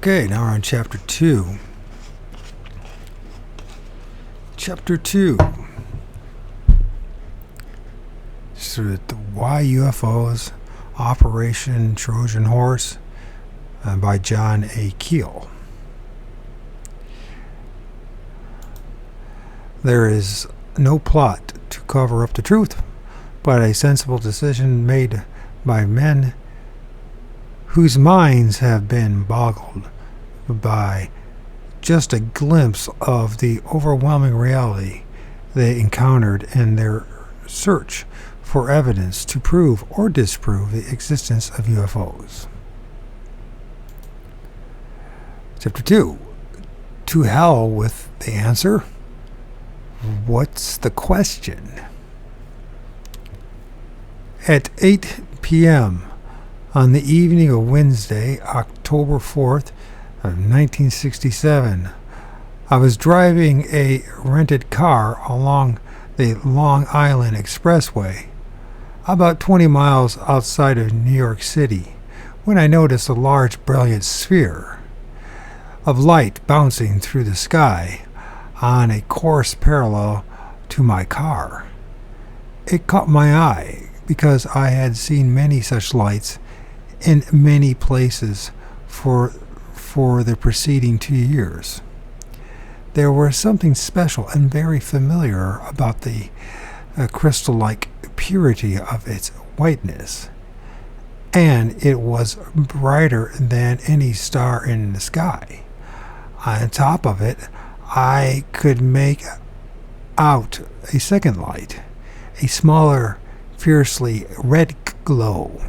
Okay, now we're on Chapter 2. Chapter 2. So the Why UFOs, Operation Trojan Horse, by John A. Keel. There is no plot to cover up the truth, but a sensible decision made by men whose minds have been boggled by just a glimpse of the overwhelming reality they encountered in their search for evidence to prove or disprove the existence of UFOs. Chapter 2. To hell with the answer. What's the question? At 8 p.m. on the evening of Wednesday, October 4th of 1967, I was driving a rented car along the Long Island Expressway, about 20 miles outside of New York City, when I noticed a large, brilliant sphere of light bouncing through the sky on a course parallel to my car. It caught my eye because I had seen many such lights in many places for the preceding 2 years. There was something special and very familiar about the crystal-like purity of its whiteness, and it was brighter than any star in the sky. On top of it, I could make out a second light, a smaller, fiercely red glow,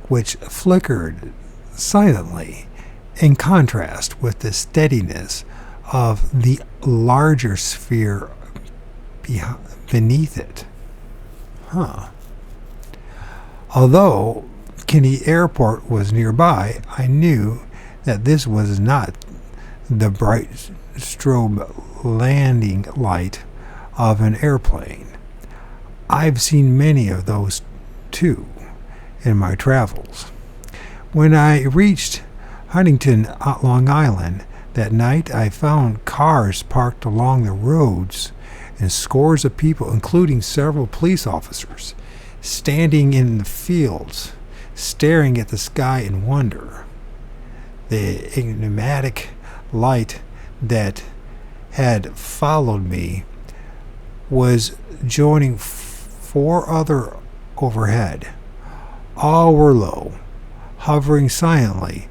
which flickered silently in contrast with the steadiness of the larger sphere beneath it. Although Kennedy Airport was nearby, I knew that this was not the bright strobe landing light of an airplane. I've seen many of those too in my travels. When I reached Huntington, Long Island, that night, I found cars parked along the roads and scores of people, including several police officers, standing in the fields, staring at the sky in wonder. The enigmatic light that had followed me was joining four other overhead. All were low, hovering silently,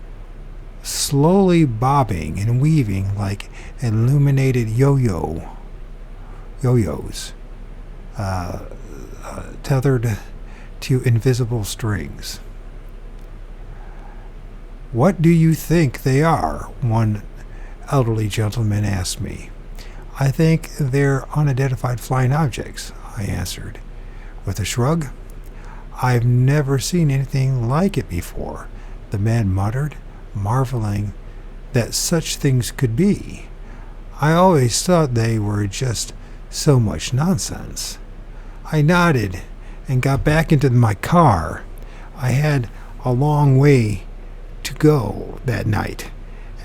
slowly bobbing and weaving like illuminated yo-yos, tethered to invisible strings. "What do you think they are?" one elderly gentleman asked me. "I think they're unidentified flying objects," I answered, with a shrug. "I've never seen anything like it before," the man muttered, marveling that such things could be. "I always thought they were just so much nonsense." I nodded and got back into my car. I had a long way to go that night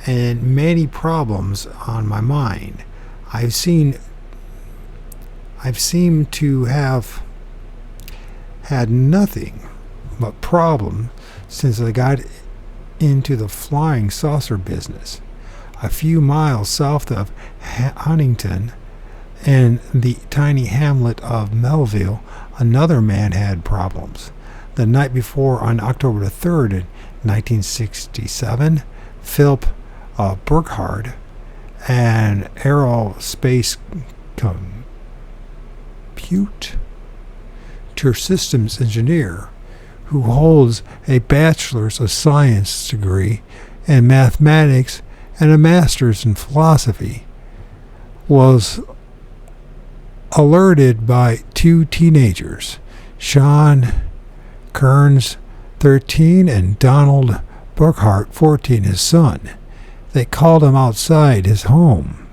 and many problems on my mind. I've seemed to have had nothing but problems since I got into the flying saucer business. A few miles south of Huntington, in the tiny hamlet of Melville, another man had problems. The night before, on October the 3rd, in 1967, Philip Burkhardt, an aerospace computer systems engineer who holds a bachelor's of science degree in mathematics and a master's in philosophy, was alerted by two teenagers, Sean Kearns, 13, and Donald Burkhardt, 14, his son. They called him outside his home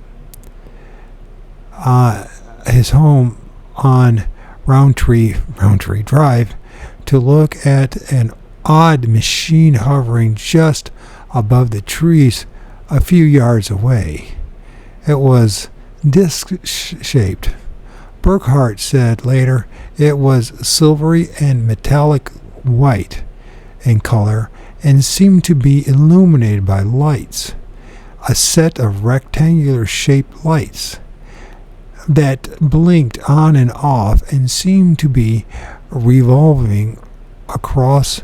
on Roundtree Drive to look at an odd machine hovering just above the trees a few yards away. It was disc-shaped. Burkhart said later it was silvery and metallic white in color and seemed to be illuminated by lights, a set of rectangular-shaped lights that blinked on and off and seemed to be revolving across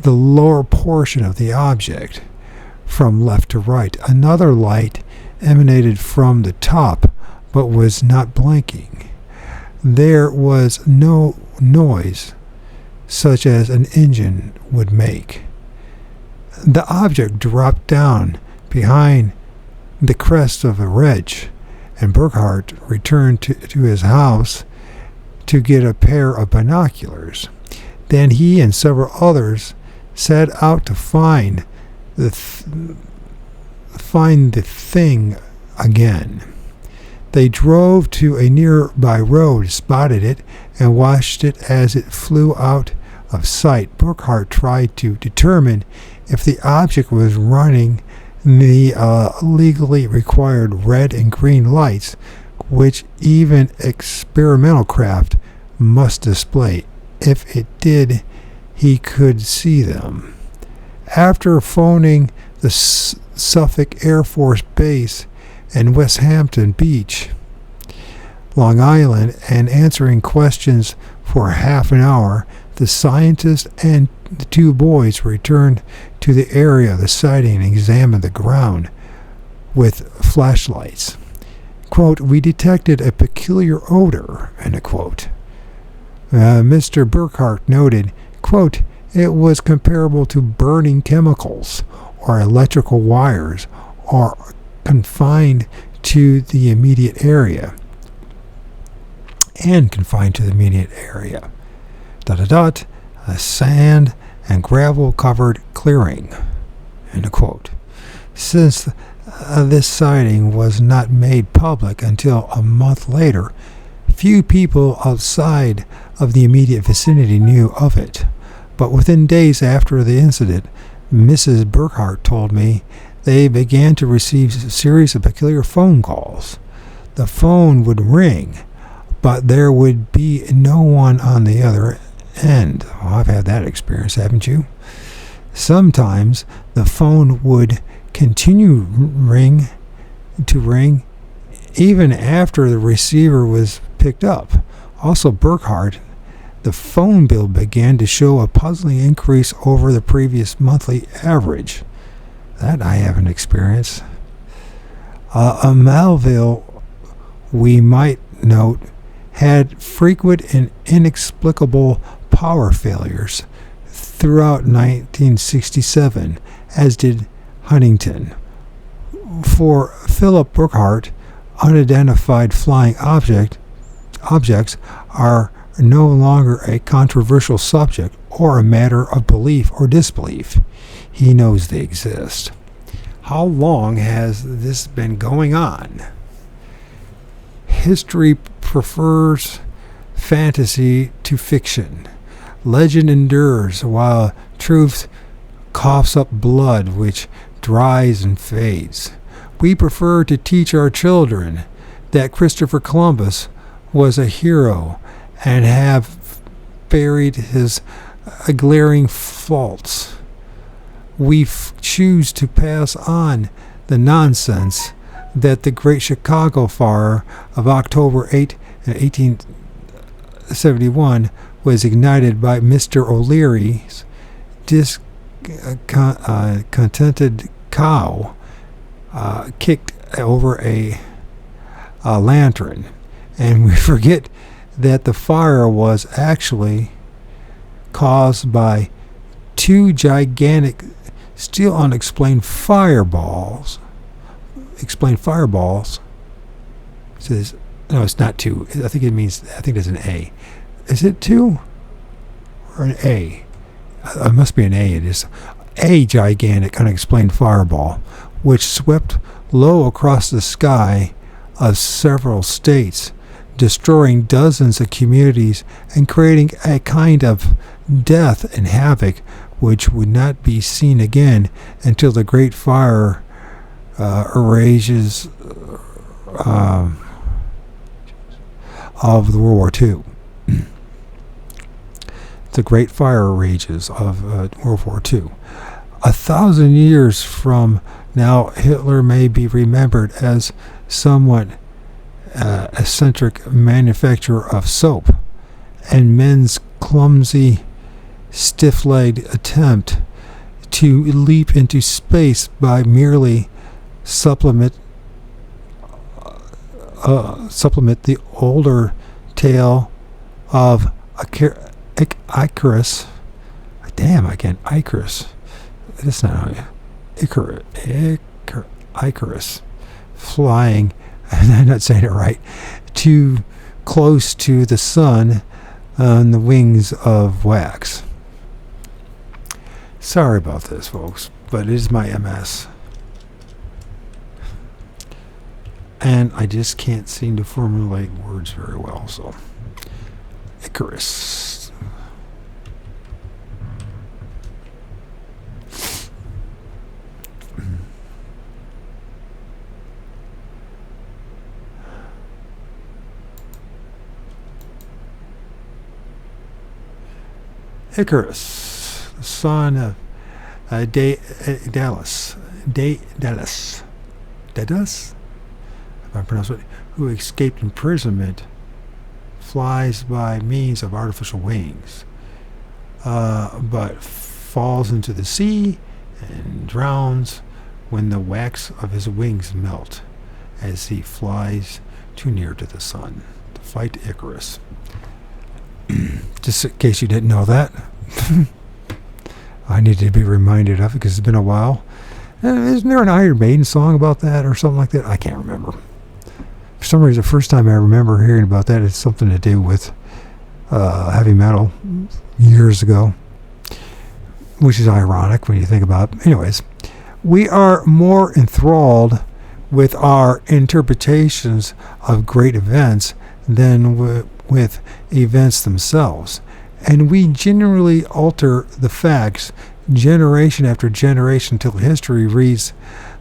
the lower portion of the object from left to right. Another light emanated from the top but was not blinking. There was no noise such as an engine would make. The object dropped down behind the crest of a ridge, and Burkhart returned to his house to get a pair of binoculars. Then he and several others set out to find the thing again. They drove to a nearby road, spotted it, and watched it as it flew out of sight. Burkhart tried to determine if the object was running the legally required red and green lights, which even experimental craft must display. If it did, he could see them. After phoning the Suffolk Air Force Base and West Hampton Beach, Long Island, and answering questions for half an hour, the scientist and the two boys returned to the area of the sighting and examined the ground with flashlights. Quote, "We detected a peculiar odor," end quote. Mr. Burkhart noted, quote, "It was comparable to burning chemicals or electrical wires, or confined to the immediate area. A sand and gravel covered clearing," end quote. Since this sighting was not made public until a month later, few people outside of the immediate vicinity knew of it. But within days after the incident, Mrs. Burkhart told me they began to receive a series of peculiar phone calls. The phone would ring, but there would be no one on the other end. Well, I've had that experience, haven't you? Sometimes the phone would continue to ring even after the receiver was picked up. Also, Burkhart, the phone bill began to show a puzzling increase over the previous monthly average. That I haven't experienced. Melville, we might note, had frequent and inexplicable power failures throughout 1967, as did Huntington. For Philip Burkhart, unidentified flying objects are no longer a controversial subject or a matter of belief or disbelief. He knows they exist. How long has this been going on? History prefers fantasy to fiction. Legend endures while truth coughs up blood which dries and fades. We prefer to teach our children that Christopher Columbus was a hero and have buried his glaring faults. We choose to pass on the nonsense that the Great Chicago Fire of October 8, 1871 was ignited by Mr. O'Leary's discontented cow kicked over a lantern, and we forget that the fire was actually caused by two gigantic, still unexplained fireballs. It says, no, it's not two. I think there's an A. Is it two or an A? It must be an A. It is a gigantic, unexplained fireball, which swept low across the sky of several states, destroying dozens of communities and creating a kind of death and havoc which would not be seen again until the Great Fire rages of the World War II. The Great Fire rages of World War II. 1,000 years from now, Hitler may be remembered as somewhat eccentric manufacturer of soap, and men's clumsy, stiff-legged attempt to leap into space by merely supplement the older tale of Icarus. Damn, again, Icarus. That's not Icarus flying, I'm not saying it right, too close to the sun on the wings of wax. Sorry about this, folks, but it is my MS. And I just can't seem to formulate words very well, so. Icarus. Icarus, the son of Daedalus, if I pronounce it, who escaped imprisonment, flies by means of artificial wings, but falls into the sea and drowns when the wax of his wings melt as he flies too near to the sun. To fight Icarus. Just in case you didn't know that. I need to be reminded of it because it's been a while. Isn't there an Iron Maiden song about that or something like that? I can't remember. For some reason, the first time I remember hearing about that, it's something to do with heavy metal years ago, which is ironic when you think about it. Anyways, we are more enthralled with our interpretations of great events than with events themselves. And we generally alter the facts generation after generation until history reads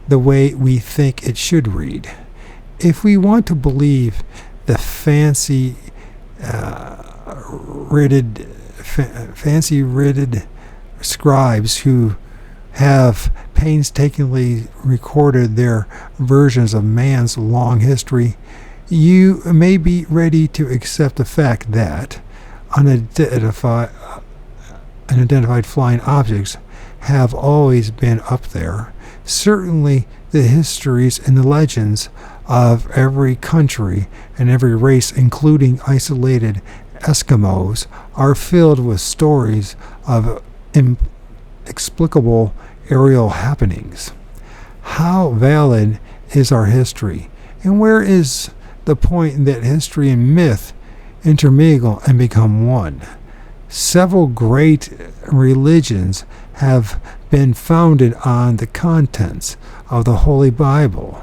the way we think it should read. If we want to believe the fancy-writted scribes who have painstakingly recorded their versions of man's long history, you may be ready to accept the fact that unidentified flying objects have always been up there. Certainly, the histories and the legends of every country and every race, including isolated Eskimos, are filled with stories of inexplicable aerial happenings. How valid is our history? And where is the point that history and myth intermingle and become one? Several great religions have been founded on the contents of the Holy Bible.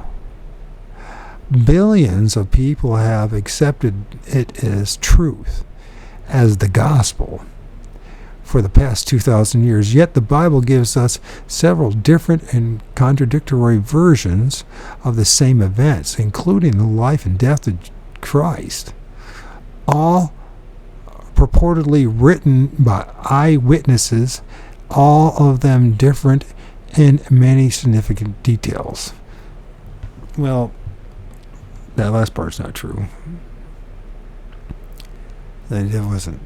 Billions of people have accepted it as truth, as the gospel, for the past 2,000 years. Yet the Bible gives us several different and contradictory versions of the same events, including the life and death of Christ, all purportedly written by eyewitnesses, all of them different in many significant details. Well, that last part's not true. That it wasn't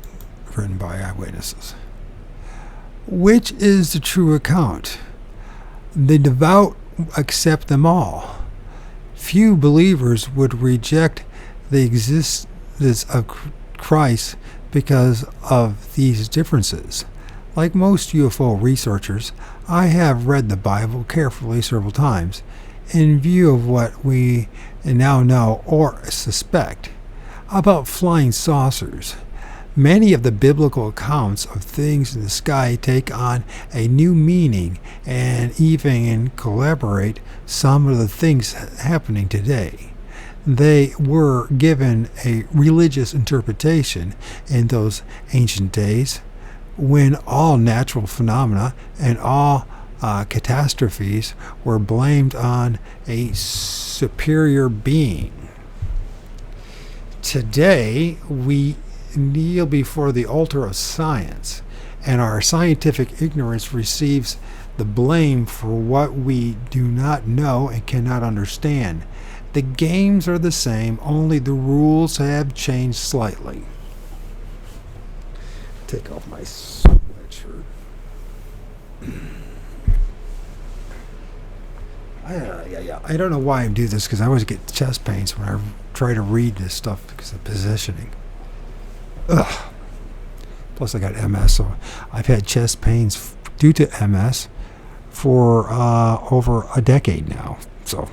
written by eyewitnesses. Which is the true account? The devout accept them all. Few believers would reject the existence of Christ because of these differences. Like most UFO researchers, I have read the Bible carefully several times in view of what we now know or suspect about flying saucers. Many of the biblical accounts of things in the sky take on a new meaning and even collaborate some of the things happening today. They were given a religious interpretation in those ancient days when all natural phenomena and all catastrophes were blamed on a superior being. Today, we kneel before the altar of science, and our scientific ignorance receives the blame for what we do not know and cannot understand. The games are the same, only the rules have changed slightly. Take off my sweatshirt. I don't know why I do this, because I always get chest pains when I try to read this stuff because of positioning. Ugh. Plus I got MS, so I've had chest pains due to MS for over a decade now. So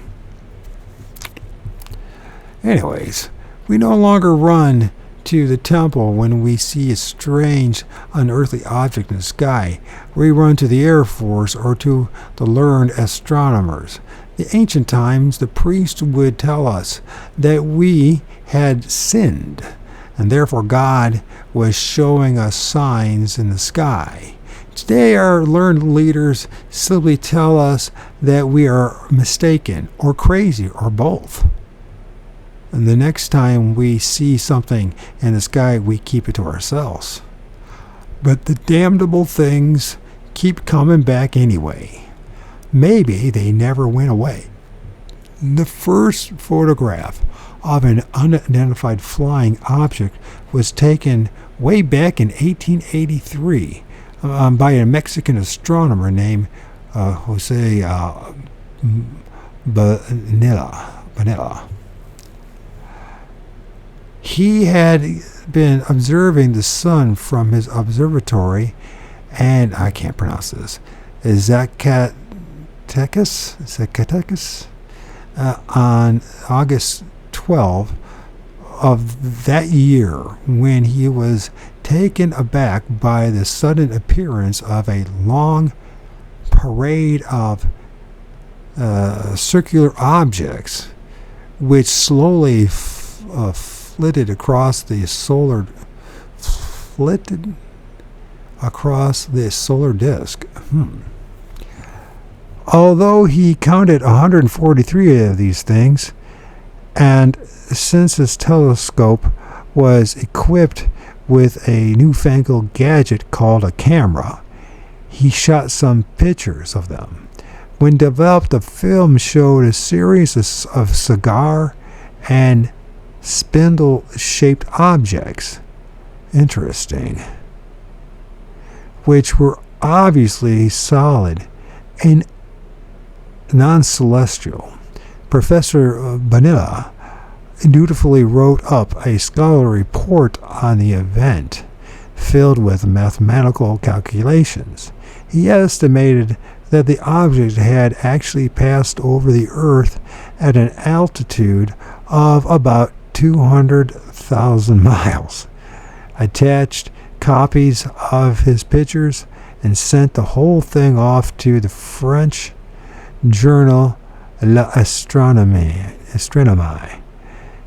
anyways, we no longer run to the temple when we see a strange, unearthly object in the sky. We run to the Air Force or to the learned astronomers. In ancient times, the priests would tell us that we had sinned, and therefore God was showing us signs in the sky. Today, our learned leaders simply tell us that we are mistaken, or crazy, or both. And the next time we see something in the sky, we keep it to ourselves. But the damnable things keep coming back anyway. Maybe they never went away. The first photograph of an unidentified flying object was taken way back in 1883 by a Mexican astronomer named Jose Bonilla. He had been observing the sun from his observatory, and I can't pronounce this, Zacatecas, on August 12 of that year, when he was taken aback by the sudden appearance of a long parade of circular objects which slowly flitted across the solar disk. Although he counted 143 of these things, and since his telescope was equipped with a newfangled gadget called a camera, he shot some pictures of them. When developed, the film showed a series of cigar and spindle-shaped objects, interesting, which were obviously solid and non-celestial. Professor Bonilla dutifully wrote up a scholarly report on the event, filled with mathematical calculations. He estimated that the object had actually passed over the Earth at an altitude of about 200,000 miles, attached copies of his pictures, and sent the whole thing off to the French journal L'Astronomie.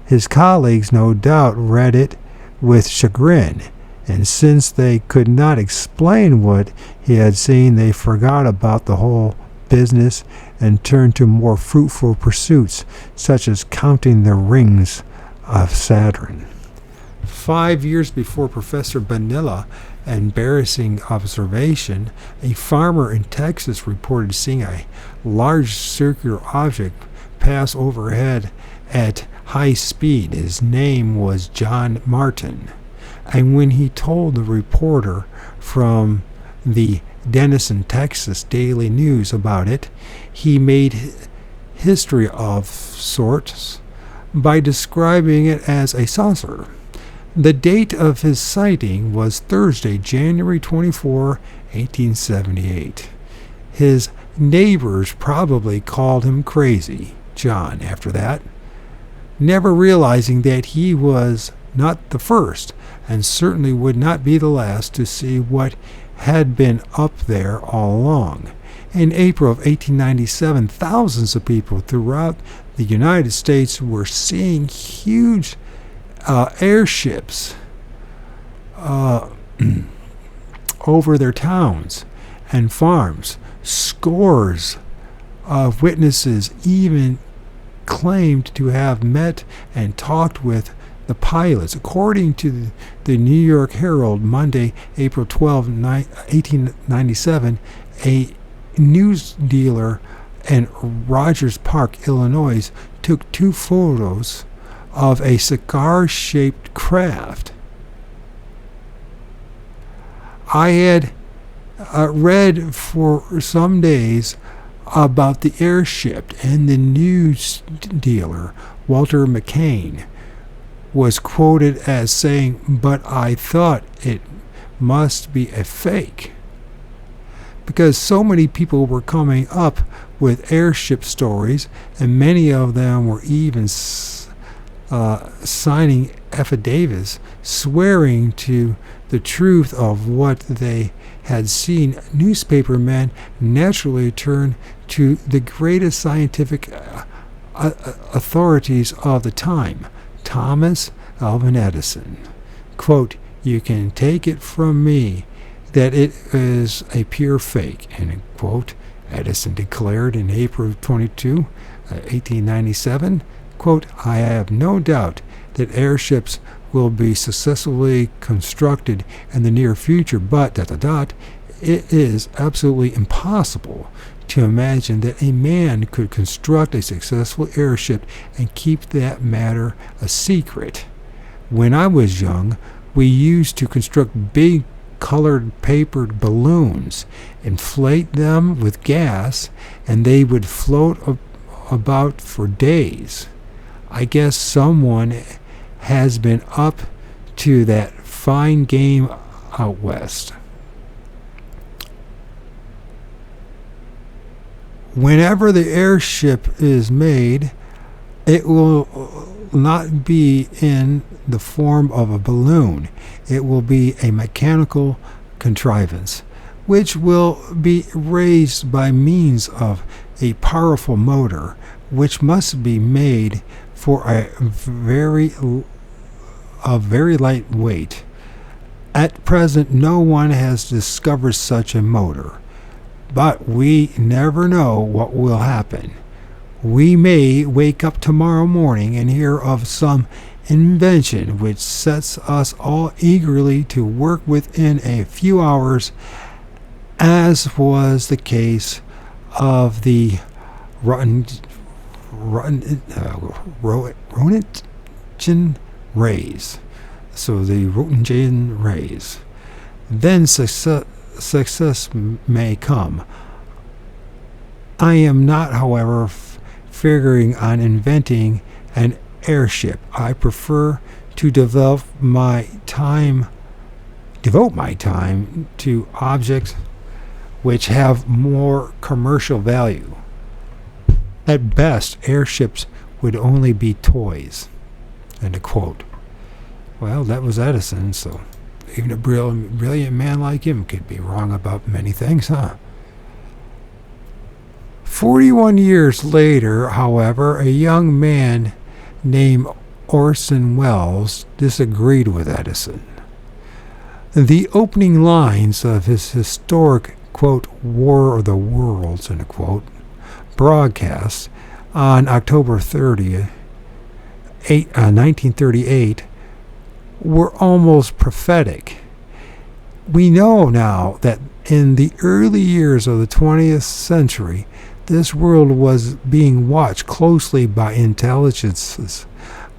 His colleagues no doubt read it with chagrin, and since they could not explain what he had seen, they forgot about the whole business and turned to more fruitful pursuits, such as counting the rings of Saturn. 5 years before Professor Bonilla embarrassing observation, a farmer in Texas reported seeing a large circular object pass overhead at high speed. His name was John Martin, and when he told the reporter from the Denison, Texas Daily News about it, he made history of sorts by describing it as a saucer. The date of his sighting was Thursday, January 24, 1878. His neighbors probably called him Crazy John after that, never realizing that he was not the first, and certainly would not be the last, to see what had been up there all along. In April of 1897, thousands of people throughout the United States were seeing huge airships over their towns, and farms. Scores of witnesses even claimed to have met and talked with the pilots. According to the New York Herald, Monday, April 12, 1897, a news dealer in Rogers Park, Illinois, took 2 photos of a cigar-shaped craft. I had read for some days about the airship, and the news dealer, Walter McCain, was quoted as saying, "But I thought it must be a fake," because so many people were coming up with airship stories, and many of them were even signing affidavits swearing to the truth of what they had seen. Newspapermen naturally turned to the greatest scientific authorities of the time, Thomas Alva Edison. Quote, "You can take it from me that it is a pure fake," end quote, Edison declared in April 22, 1897. Quote, "I have no doubt that airships will be successfully constructed in the near future, but ... it is absolutely impossible to imagine that a man could construct a successful airship and keep that matter a secret. When I was young, we used to construct big colored papered balloons, inflate them with gas, and they would float about for days. I guess someone has been up to that fine game out west." Whenever the airship is made, it will not be in the form of a balloon. It will be a mechanical contrivance, which will be raised by means of a powerful motor, which must be made for a very light weight. At present, no one has discovered such a motor, but we never know what will happen. We may wake up tomorrow morning and hear of some invention which sets us all eagerly to work within a few hours, as was the case of the Roentgen rays. So the Roentgen rays. Then success may come. I am not, however, figuring on inventing an airship. I prefer to devote my time to objects which have more commercial value. At best, airships would only be toys. End of quote. Well, that was Edison, so even a brilliant man like him could be wrong about many things, huh? 41 years later, however, a young man named Orson Welles disagreed with Edison. The opening lines of his historic, quote, War of the Worlds, end quote, broadcast on October 30th, 1938, were almost prophetic. We know now that in the early years of the 20th century, this world was being watched closely by intelligences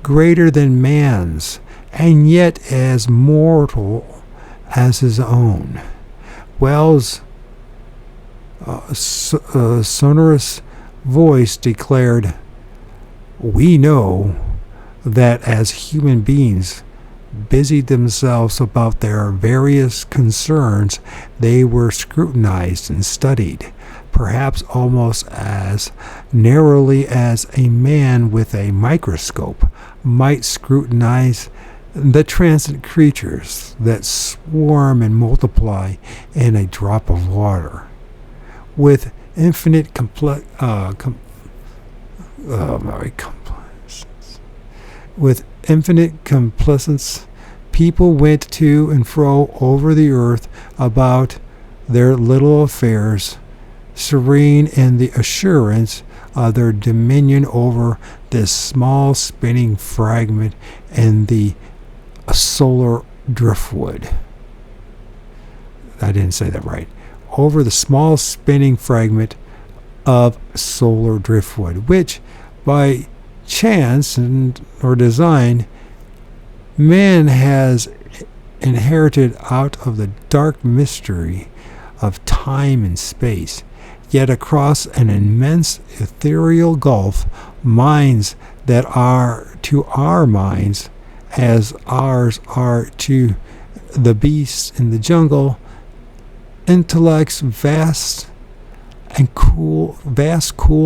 greater than man's, and yet as mortal as his own. Wells' sonorous voice declared, "We know that as human beings busied themselves about their various concerns, they were scrutinized and studied, perhaps almost as narrowly as a man with a microscope might scrutinize the transient creatures that swarm and multiply in a drop of water. With infinite complacence, people went to and fro over the earth about their little affairs, serene in the assurance of their dominion over this small spinning fragment in the solar driftwood. I didn't say that right. Over the small spinning fragment of solar driftwood, which by chance or design man has inherited out of the dark mystery of time and space. Yet across an immense ethereal gulf, minds that are to our minds as ours are to the beasts in the jungle, intellects vast, cool,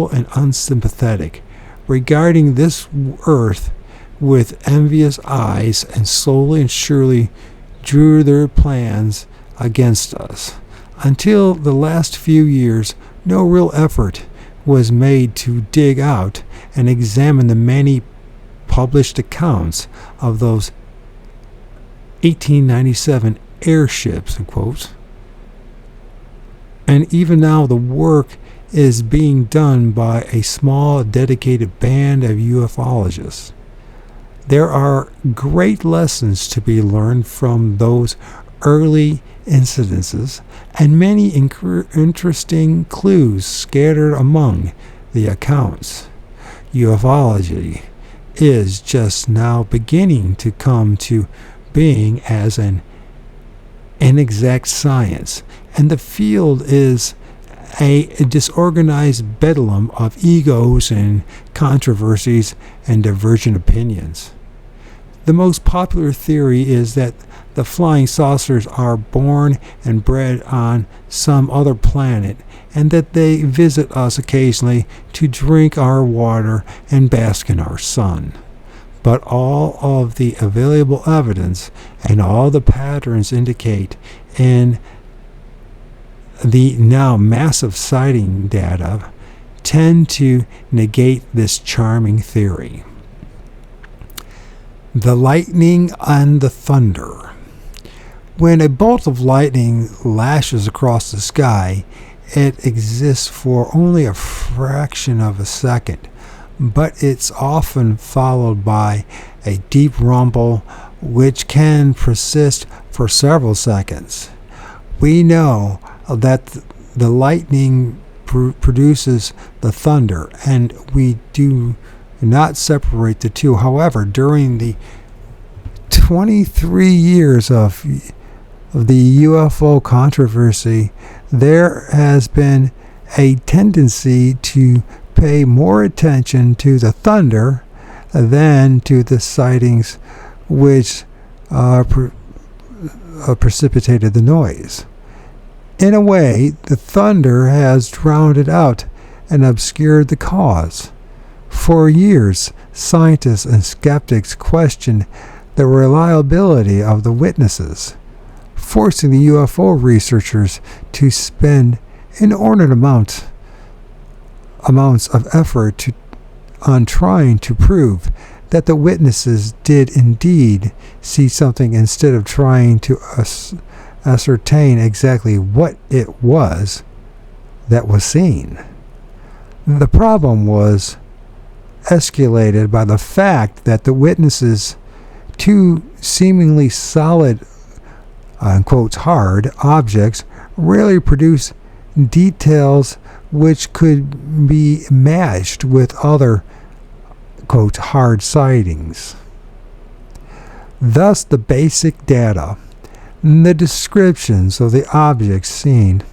and unsympathetic, regarding this earth with envious eyes, and slowly and surely drew their plans against us. Until the last few years, no real effort was made to dig out and examine the many published accounts of those 1897 airships, in quotes. And even now the work is being done by a small dedicated band of ufologists. There are great lessons to be learned from those early incidences, and many interesting clues scattered among the accounts. Ufology is just now beginning to come to being as an inexact science, and the field is a disorganized bedlam of egos and controversies and divergent opinions. The most popular theory is that the flying saucers are born and bred on some other planet, and that they visit us occasionally to drink our water and bask in our sun. But all of the available evidence and all the patterns indicate in the now massive sighting data tend to negate this charming theory. The lightning and the thunder. When a bolt of lightning lashes across the sky, it exists for only a fraction of a second, but it's often followed by a deep rumble which can persist for several seconds. We know that the lightning produces the thunder, and we do not separate the two. However, during the 23 years of the UFO controversy, there has been a tendency to pay more attention to the thunder than to the sightings which precipitated the noise. In a way, the thunder has drowned it out and obscured the cause. For years, scientists and skeptics questioned the reliability of the witnesses, forcing the UFO researchers to spend inordinate amounts of effort on trying to prove that the witnesses did indeed see something, instead of trying to ascertain exactly what it was that was seen. The problem was escalated by the fact that the witnesses' two seemingly solid, quotes, hard objects rarely produce details which could be matched with other, quote, hard sightings. Thus, the basic data, the descriptions of the objects seen,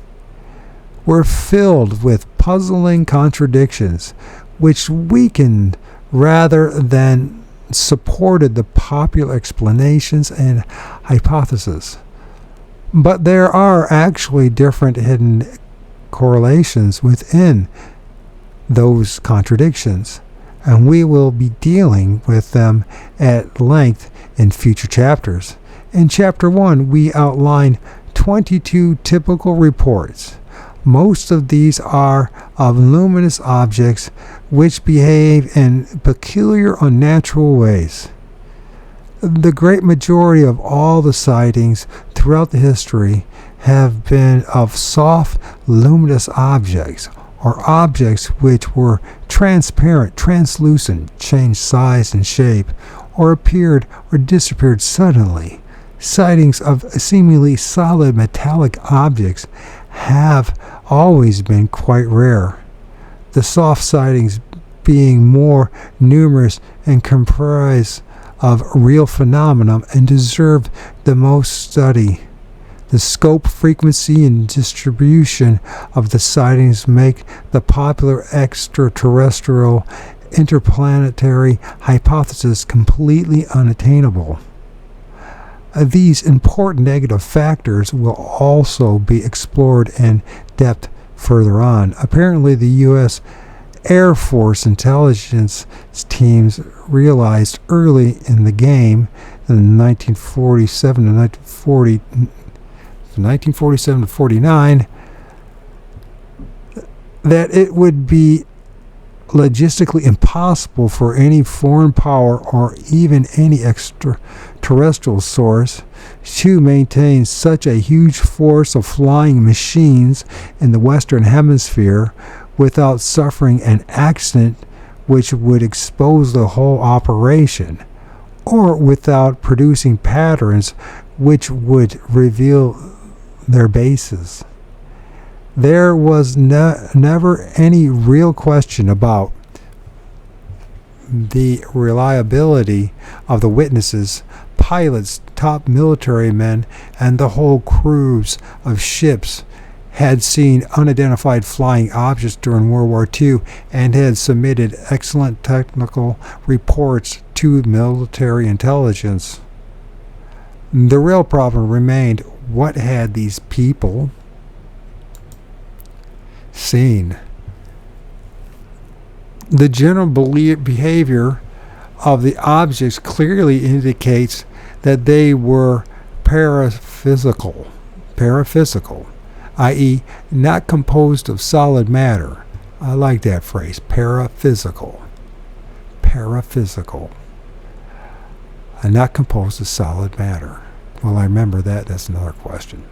were filled with puzzling contradictions which weakened rather than supported the popular explanations and hypotheses. But there are actually different hidden correlations within those contradictions, and we will be dealing with them at length in future chapters. In Chapter 1, we outline 22 typical reports. Most of these are of luminous objects which behave in peculiar, unnatural ways. The great majority of all the sightings throughout the history have been of soft, luminous objects, or objects which were transparent, translucent, changed size and shape, or appeared or disappeared suddenly. Sightings of seemingly solid metallic objects have always been quite rare, the soft sightings being more numerous and comprised of real phenomena and deserved the most study. The scope, frequency, and distribution of the sightings make the popular extraterrestrial interplanetary hypothesis completely unattainable. These important negative factors will also be explored in depth further on. Apparently, the U.S. Air Force intelligence teams realized early in the game, in 1947 to 49, that it would be logistically impossible for any foreign power or even any extraterrestrial source to maintain such a huge force of flying machines in the Western Hemisphere without suffering an accident which would expose the whole operation, or without producing patterns which would reveal their bases. There was never any real question about the reliability of the witnesses, pilots, top military men, and the whole crews of ships had seen unidentified flying objects during World War II and had submitted excellent technical reports to military intelligence. The real problem remained, what had these people seen? The general behavior of the objects clearly indicates that they were paraphysical, i.e., not composed of solid matter. I like that phrase, paraphysical, and not composed of solid matter. Well, I remember that. That's another question.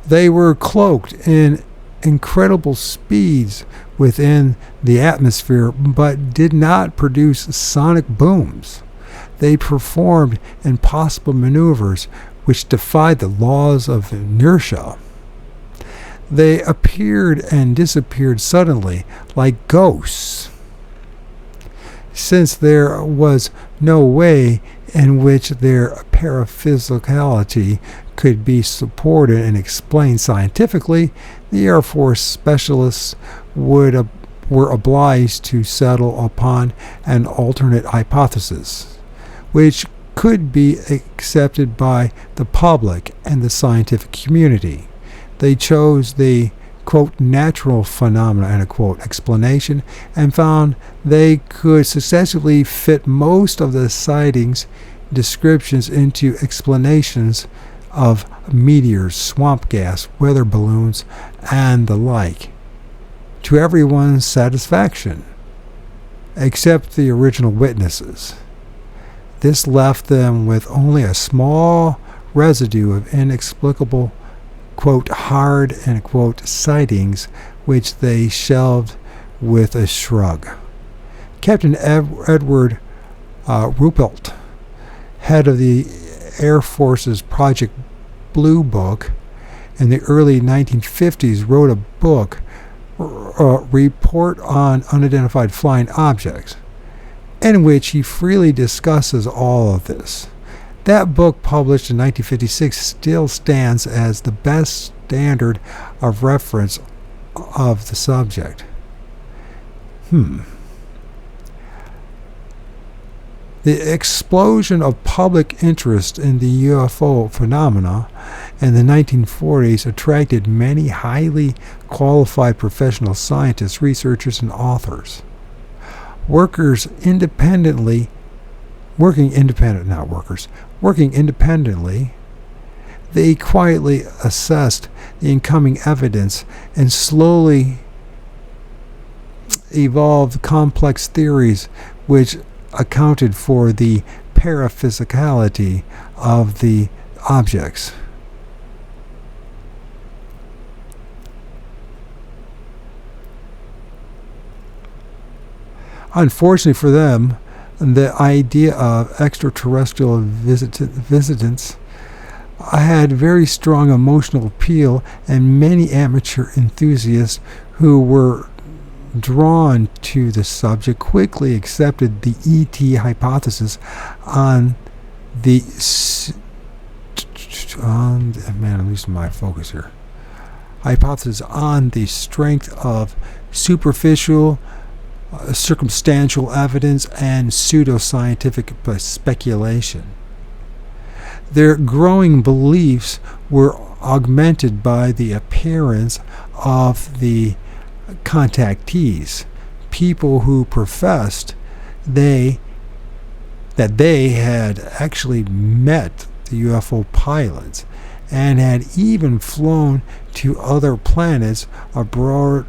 They were cloaked in incredible speeds within the atmosphere, but did not produce sonic booms. They performed impossible maneuvers which defied the laws of inertia. They appeared and disappeared suddenly, like ghosts, since there was no way in which their paraphysicality could be supported and explained scientifically. The Air Force specialists were obliged to settle upon an alternate hypothesis, which could be accepted by the public and the scientific community. They chose the, quote, natural phenomena, end quote, explanation, and found they could successfully fit most of the sightings descriptions into explanations of meteors, swamp gas, weather balloons, and the like, to everyone's satisfaction, except the original witnesses. This left them with only a small residue of inexplicable, quote, hard, end quote, sightings, which they shelved with a shrug. Captain Edward Ruppelt, head of the Air Force's Project Blue Book, in the early 1950s wrote a book, Report on Unidentified Flying Objects, in which he freely discusses all of this. That book, published in 1956, still stands as the best standard of reference of the subject. The explosion of public interest in the UFO phenomena in the 1940s attracted many highly qualified professional scientists, researchers, and authors. Working independently, they quietly assessed the incoming evidence and slowly evolved complex theories which accounted for the paraphysicality of the objects. Unfortunately for them, the idea of extraterrestrial visitants had very strong emotional appeal, and many amateur enthusiasts who were drawn to the subject quickly accepted the ET hypothesis on the I'm losing my focus here. Hypothesis on the strength of superficial, circumstantial evidence and pseudoscientific speculation. Their growing beliefs were augmented by the appearance of the contactees, people who professed that they had actually met the UFO pilots and had even flown to other planets aboard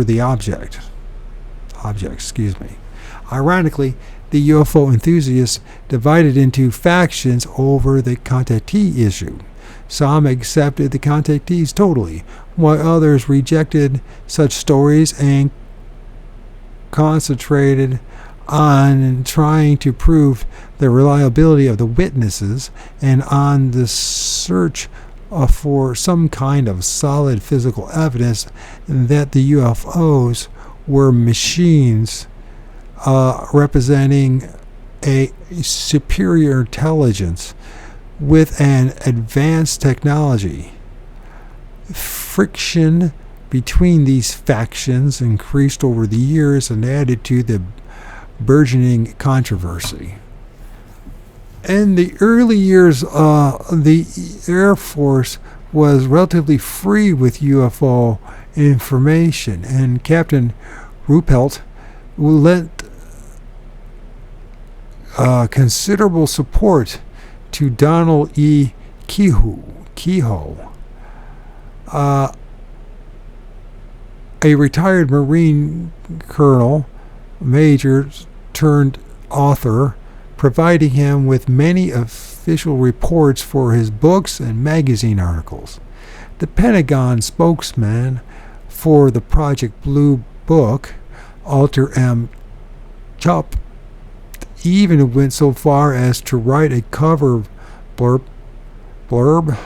the object. Ironically, the UFO enthusiasts divided into factions over the contactee issue. Some accepted the contactees totally, while others rejected such stories and concentrated on trying to prove the reliability of the witnesses and on the search for some kind of solid physical evidence that the UFOs were machines representing a superior intelligence with an advanced technology. Friction between these factions increased over the years and added to the burgeoning controversy. In the early years, the Air Force was relatively free with UFO information, and Captain Ruppelt lent considerable support to Donald E. Kehoe, a retired Marine colonel, major turned author, providing him with many official reports for his books and magazine articles. The Pentagon spokesman for the Project Blue Book, Alter M. Chup, even went so far as to write a cover blurb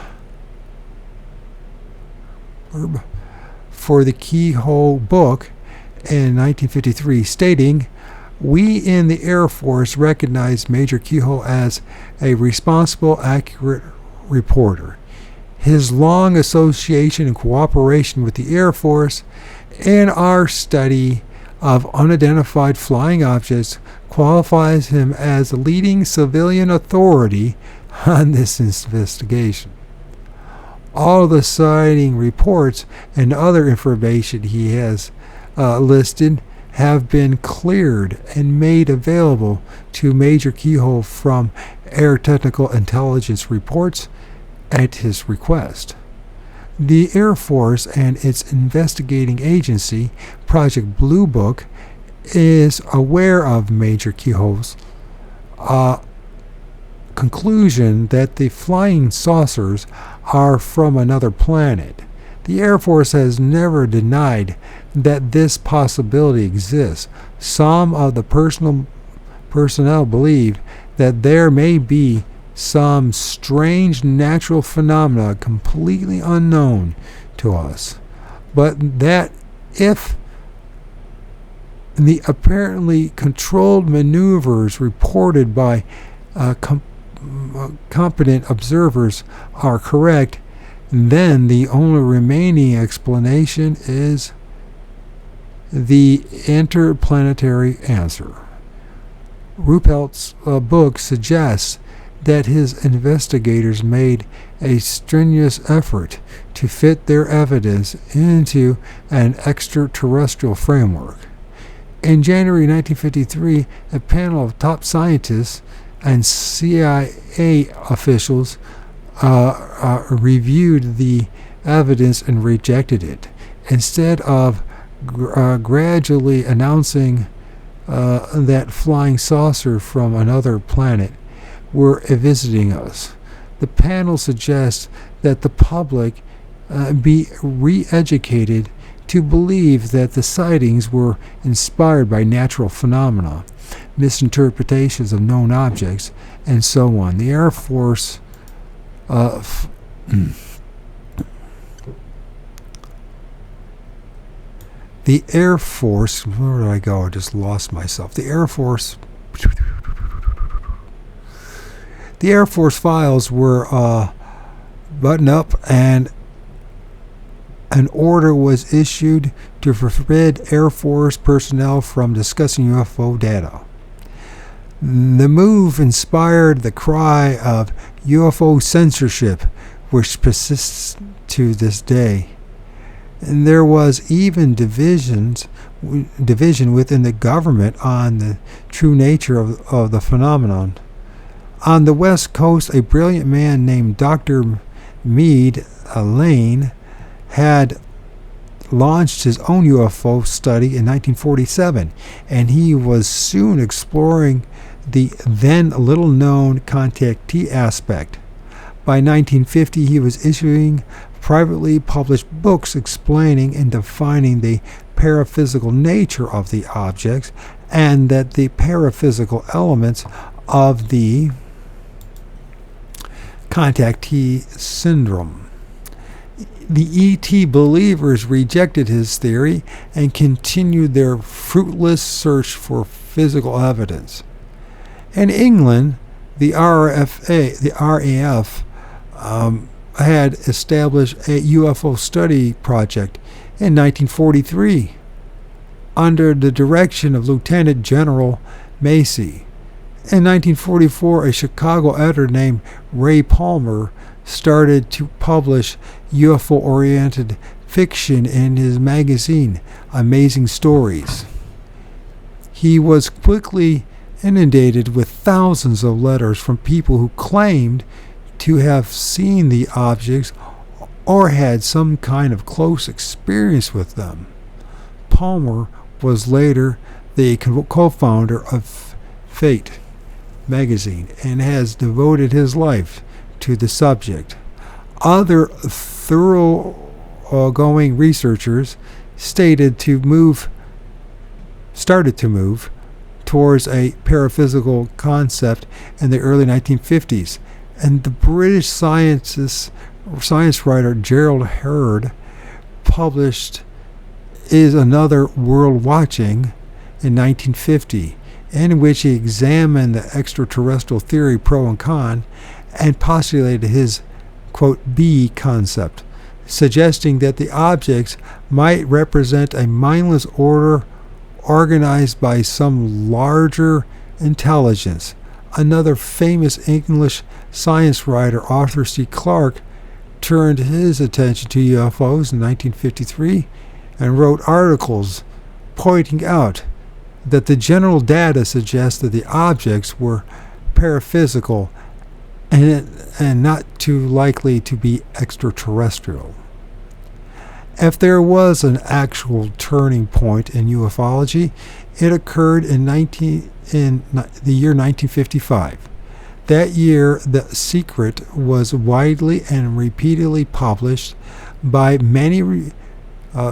for the Kehoe book in 1953, stating, "We in the Air Force recognize Major Kehoe as a responsible, accurate reporter. His long association and cooperation with the Air Force in our study of unidentified flying objects qualifies him as a leading civilian authority on this investigation. All the sighting reports and other information he has listed have been cleared and made available to Major Kehoe from Air Technical Intelligence reports at his request. The Air Force and its investigating agency, Project Blue Book, is aware of Major Kehoe's conclusion that the flying saucers are from another planet. The Air Force has never denied that this possibility exists. Some of the personnel believe that there may be some strange natural phenomena completely unknown to us, but that if the apparently controlled maneuvers reported by competent observers are correct, then the only remaining explanation is the interplanetary answer. Ruppelt's book suggests that his investigators made a strenuous effort to fit their evidence into an extraterrestrial framework. In January 1953, a panel of top scientists and CIA officials reviewed the evidence and rejected it. Instead of gradually announcing that flying saucer from another planet were visiting us, the panel suggests that the public be re-educated to believe that the sightings were inspired by natural phenomena, misinterpretations of known objects, and so on. The Air Force the Air Force, where did I go? I just lost myself. The Air Force files were buttoned up, and an order was issued to forbid Air Force personnel from discussing UFO data. The move inspired the cry of UFO censorship, which persists to this day. And there was even division within the government on the true nature of the phenomenon. On the West Coast, a brilliant man named Dr. Meade Lane had launched his own UFO study in 1947, and he was soon exploring the then little-known contactee aspect. By 1950, he was issuing privately published books explaining and defining the paraphysical nature of the objects and that the paraphysical elements of the contactee syndrome. The ET believers rejected his theory and continued their fruitless search for physical evidence. In England, the RAF had established a UFO study project in 1943 under the direction of Lieutenant General Macy. In 1944, a Chicago editor named Ray Palmer started to publish UFO-oriented fiction in his magazine, Amazing Stories. He was quickly inundated with thousands of letters from people who claimed to have seen the objects or had some kind of close experience with them. Palmer was later the co-founder of Fate magazine and has devoted his life to the subject. Other thoroughgoing researchers started to move towards a paraphysical concept in the early 1950s, and the British science writer Gerald Heard published Is Another World Watching in 1950, in which he examined the extraterrestrial theory pro and con and postulated his, quote, B concept, suggesting that the objects might represent a mindless order organized by some larger intelligence. Another famous English science writer, Arthur C. Clarke, turned his attention to UFOs in 1953 and wrote articles pointing out that the general data suggests that the objects were paraphysical and not too likely to be extraterrestrial. If there was an actual turning point in ufology, it occurred in the year 1955. That year, The Secret was widely and repeatedly published by many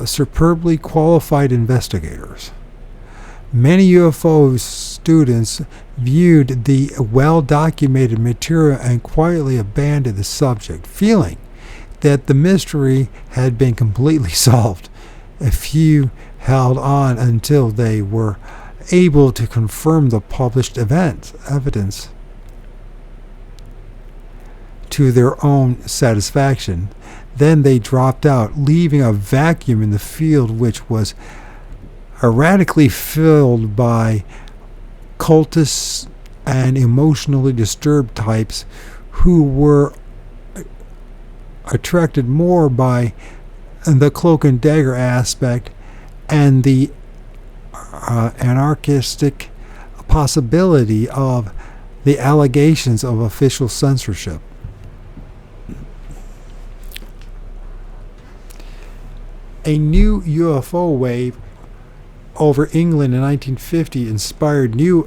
superbly qualified investigators. Many UFO students viewed the well-documented material and quietly abandoned the subject, feeling that the mystery had been completely solved. A few held on until they were able to confirm the published evidence to their own satisfaction. Then they dropped out, leaving a vacuum in the field which was erratically filled by cultists and emotionally disturbed types who were attracted more by the cloak and dagger aspect and the anarchistic possibility of the allegations of official censorship. A new UFO wave over England in 1950 inspired new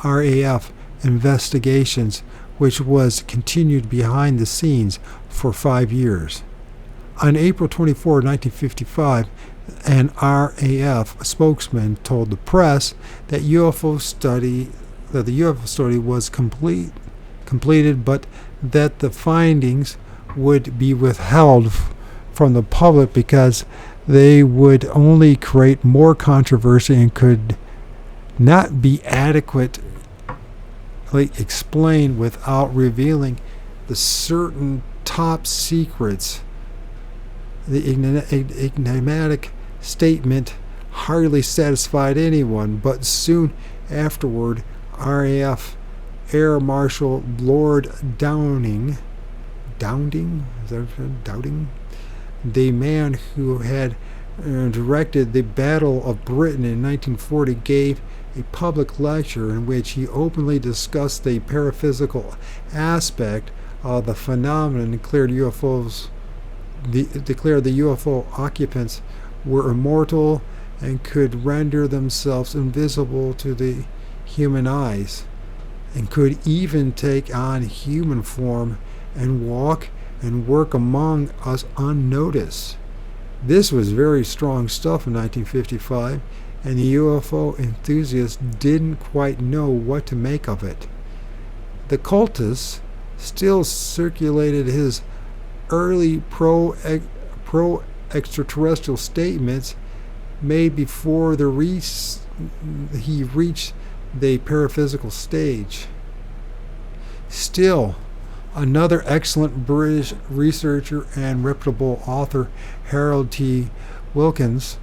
RAF investigations, which was continued behind the scenes for 5 years. On April 24, 1955, An RAF spokesman told the press that the UFO study was completed, but that the findings would be withheld from the public because they would only create more controversy and could not be adequately explained without revealing the certain top secrets. The enigmatic statement hardly satisfied anyone, but soon afterward, RAF Air Marshal Lord Dowding, the man who had directed the Battle of Britain in 1940, gave a public lecture in which he openly discussed the paraphysical aspect of the phenomenon and declared the UFO occupants were immortal and could render themselves invisible to the human eyes, and could even take on human form and walk and work among us unnoticed. This was very strong stuff in 1955, and the UFO enthusiasts didn't quite know what to make of it. The cultists still circulated his early pro-extraterrestrial statements made before he reached the paraphysical stage. Still, another excellent British researcher and reputable author, Harold T. Wilkins,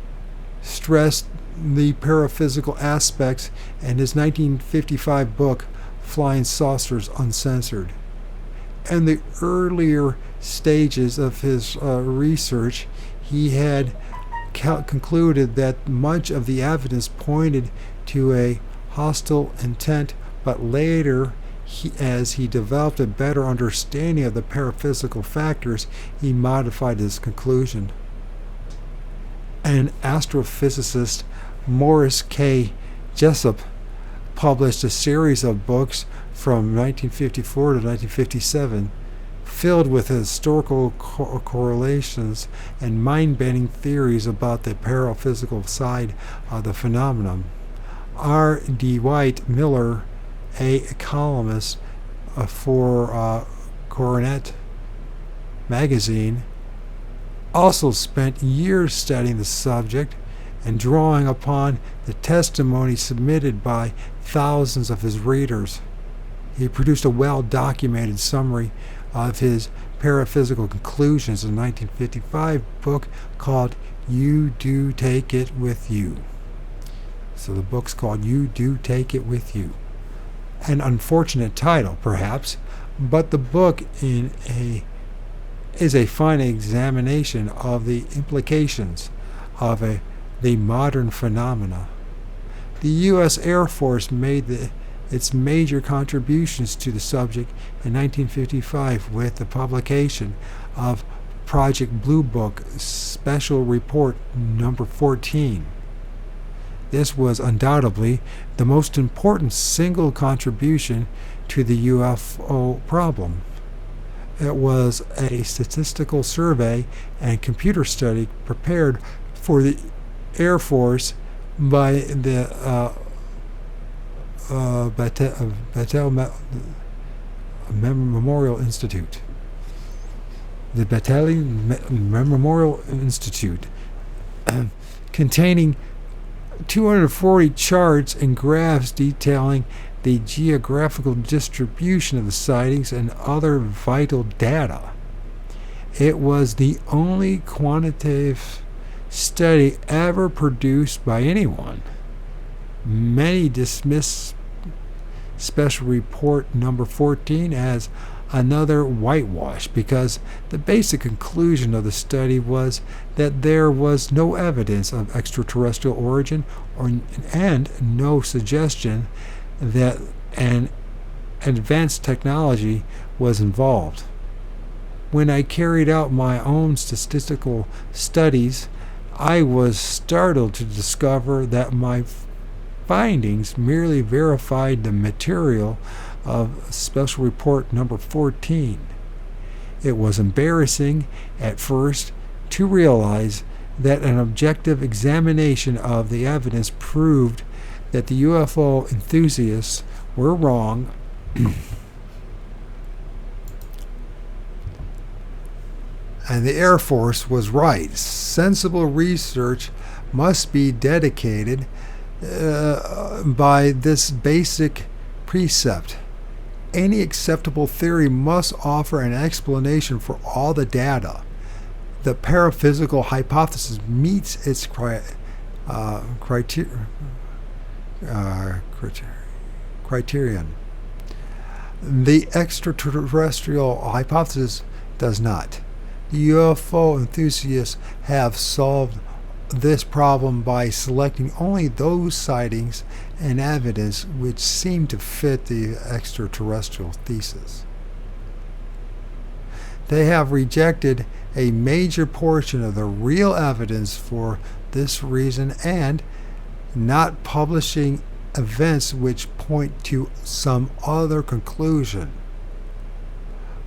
stressed the paraphysical aspects in his 1955 book, Flying Saucers Uncensored. In the earlier stages of his research, he had concluded that much of the evidence pointed to a hostile intent, but later, as he developed a better understanding of the paraphysical factors, he modified his conclusion. And astrophysicist Morris K. Jessup published a series of books from 1954 to 1957, filled with historical correlations and mind-bending theories about the paraphysical side of the phenomenon. R. D. White Miller, a columnist for Coronet magazine, also spent years studying the subject and drawing upon the testimony submitted by thousands of his readers. He produced a well-documented summary of his paraphysical conclusions in a 1955 book called You Do Take It With You. So the book's called You Do Take It With You. An unfortunate title, perhaps, but the book is a fine examination of the implications of the modern phenomena. The U.S. Air Force made its major contributions to the subject in 1955 with the publication of Project Blue Book Special Report Number 14. This was undoubtedly the most important single contribution to the UFO problem. It was a statistical survey and computer study prepared for the Air Force by the Battelle Memorial Institute. The Battelle Memorial Institute, containing 240 charts and graphs detailing the geographical distribution of the sightings and other vital data. It was the only quantitative study ever produced by anyone. Many dismiss Special Report Number 14 as another whitewash because the basic conclusion of the study was that there was no evidence of extraterrestrial origin and no suggestion that an advanced technology was involved. When I carried out my own statistical studies, I was startled to discover that my findings merely verified the material of Special Report Number 14. It was embarrassing at first to realize that an objective examination of the evidence proved that the UFO enthusiasts were wrong and the Air Force was right. Sensible research must be dedicated by this basic precept. Any acceptable theory must offer an explanation for all the data. The paraphysical hypothesis meets its criterion. The extraterrestrial hypothesis does not. The UFO enthusiasts have solved this problem by selecting only those sightings and evidence which seem to fit the extraterrestrial thesis. They have rejected a major portion of the real evidence for this reason and not publishing events which point to some other conclusion.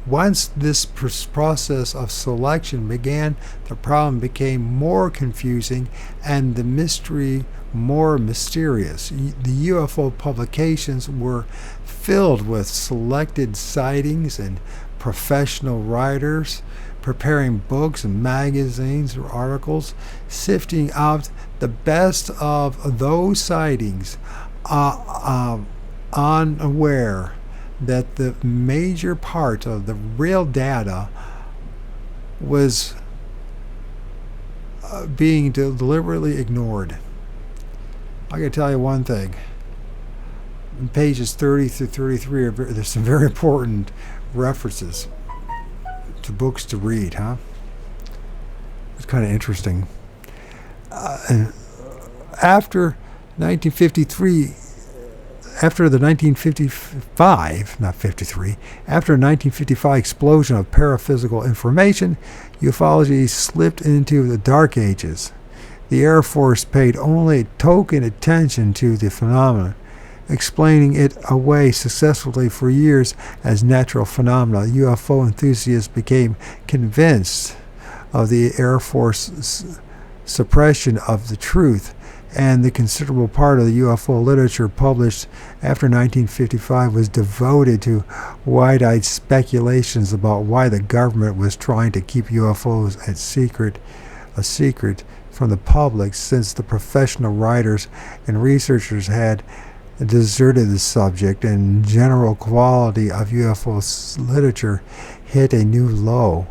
Once this process of selection began, the problem became more confusing and the mystery more mysterious. The UFO publications were filled with selected sightings and professional writers preparing books and magazines or articles, sifting out the best of those sightings, unaware that the major part of the real data was being deliberately ignored. I can tell you one thing. In pages 30 through 33, there's some very important references to books to read, huh? It's kind of interesting. After 1953, after the 1955 explosion of paraphysical information, ufology slipped into the Dark Ages. The Air Force paid only token attention to the phenomenon, explaining it away successfully for years as natural phenomena. UFO enthusiasts became convinced of the Air Force's suppression of the truth, and the considerable part of the UFO literature published after 1955 was devoted to wide-eyed speculations about why the government was trying to keep UFOs a secret from the public, since the professional writers and researchers had deserted the subject and general quality of UFO literature hit a new low,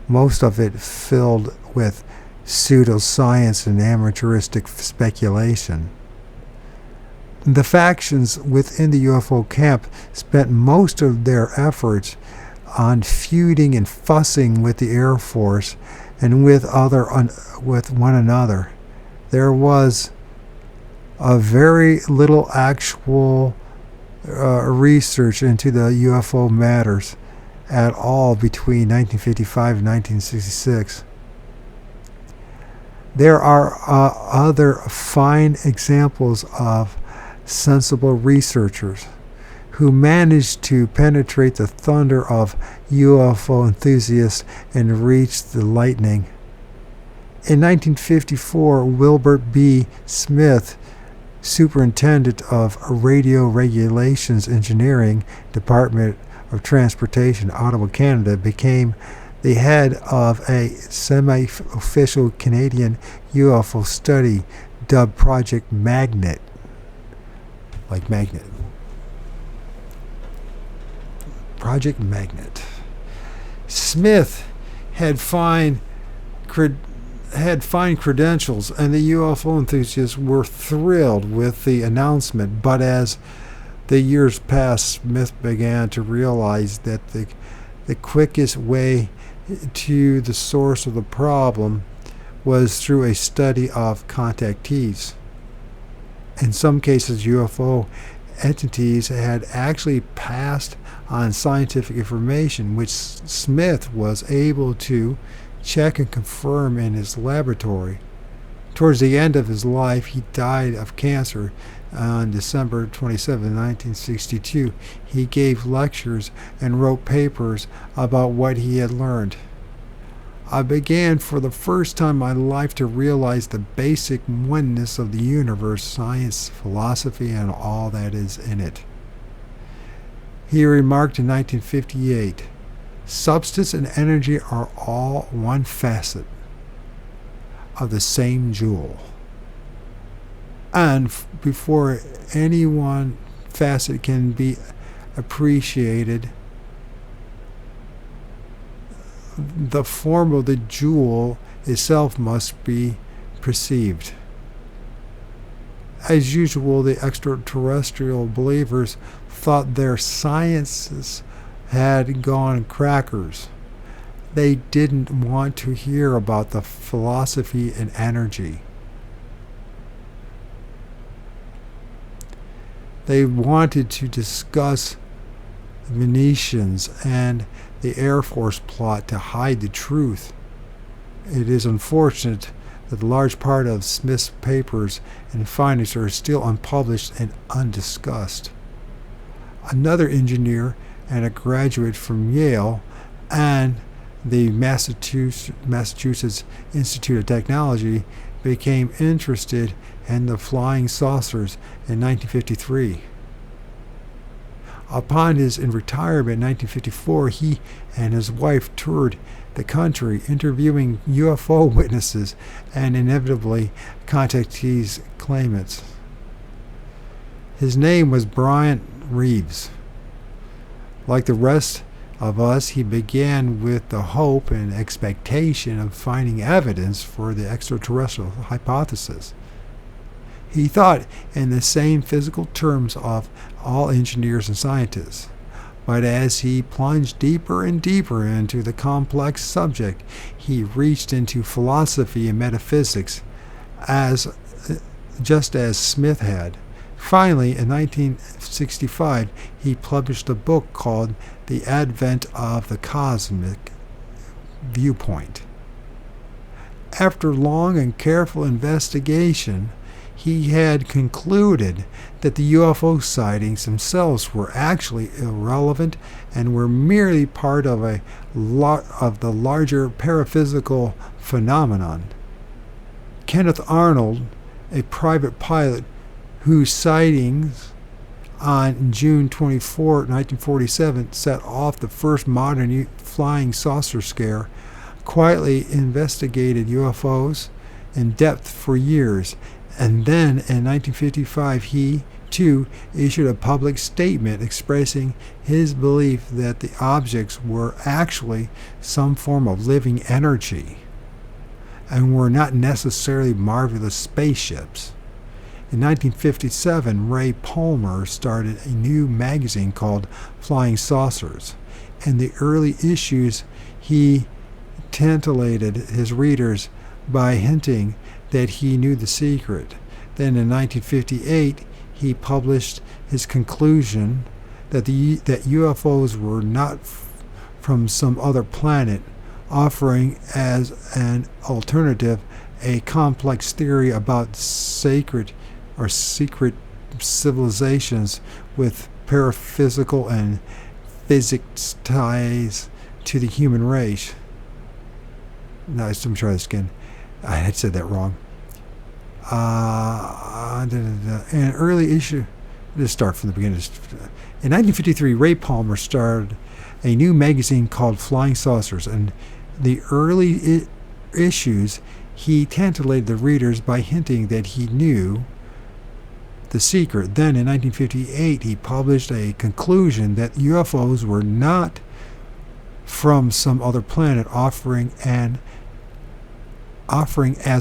most of it filled with pseudoscience and amateuristic speculation. The factions within the UFO camp spent most of their efforts on feuding and fussing with the Air Force and with one another. There was a very little actual research into the UFO matters at all between 1955 and 1966. There are other fine examples of sensible researchers who managed to penetrate the thunder of UFO enthusiasts and reach the lightning. In 1954, Wilbur B. Smith, superintendent of Radio Regulations Engineering, Department of Transportation, Ottawa, Canada, became the head of a semi-official Canadian UFO study dubbed Project Magnet. Like magnet. Project Magnet. Smith had fine credentials, and the UFO enthusiasts were thrilled with the announcement, but as the years passed, Smith began to realize that the quickest way to the source of the problem was through a study of contactees. In some cases, UFO entities had actually passed on scientific information, which Smith was able to check and confirm in his laboratory. Towards the end of his life, he died of cancer on December 27, 1962. He gave lectures and wrote papers about what he had learned. I began for the first time in my life to realize the basic oneness of the universe, science, philosophy, and all that is in it. He remarked in 1958, substance and energy are all one facet of the same jewel. And before any one facet can be appreciated, the form of the jewel itself must be perceived. As usual, the extraterrestrial believers thought their sciences had gone crackers. They didn't want to hear about the philosophy and energy. They wanted to discuss Venetians and the Air Force plot to hide the truth. It is unfortunate that a large part of Smith's papers and findings are still unpublished and undiscussed. Another engineer and a graduate from Yale and the Massachusetts Institute of Technology became interested in the flying saucers in 1953. Upon his retirement in 1954, he and his wife toured the country interviewing UFO witnesses and inevitably contactees claimants. His name was Bryant Reeves. Like the rest of us, he began with the hope and expectation of finding evidence for the extraterrestrial hypothesis. He thought in the same physical terms of all engineers and scientists. But as he plunged deeper and deeper into the complex subject, he reached into philosophy and metaphysics, just as Smith had. Finally, in 1965, he published a book called The Advent of the Cosmic Viewpoint. After long and careful investigation, he had concluded that the UFO sightings themselves were actually irrelevant and were merely part of the larger paraphysical phenomenon. Kenneth Arnold, a private pilot whose sightings on June 24, 1947 set off the first modern flying saucer scare, quietly investigated UFOs in depth for years. And then in 1955, he, too, issued a public statement expressing his belief that the objects were actually some form of living energy and were not necessarily marvelous spaceships. In 1957, Ray Palmer started a new magazine called Flying Saucers. In the early issues, he titillated his readers by hinting that he knew the secret. Then in 1958, he published his conclusion that UFOs were not from some other planet, offering as an alternative a complex theory about secret civilizations with paraphysical and physics ties to the human race. No, let me try this again. I had said that wrong. An early issue. Let's start from the beginning. In 1953, Ray Palmer started a new magazine called Flying Saucers. In the early issues, he titillated the readers by hinting that he knew the secret. Then in 1958, he published a conclusion that UFOs were not from some other planet, offering as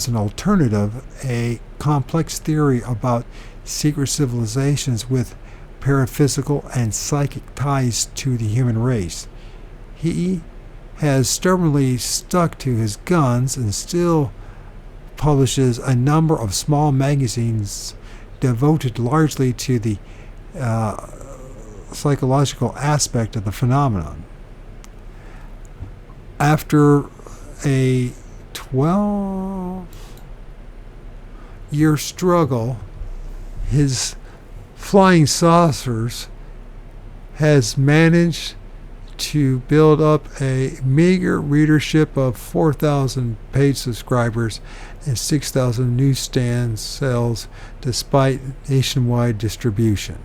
an alternative a complex theory about secret civilizations with paraphysical and psychic ties to the human race. He has stubbornly stuck to his guns and still publishes a number of small magazines devoted largely to the psychological aspect of the phenomenon. After a 12-year struggle, his Flying Saucers has managed to build up a meager readership of 4,000 paid subscribers and 6,000 newsstand sales despite nationwide distribution.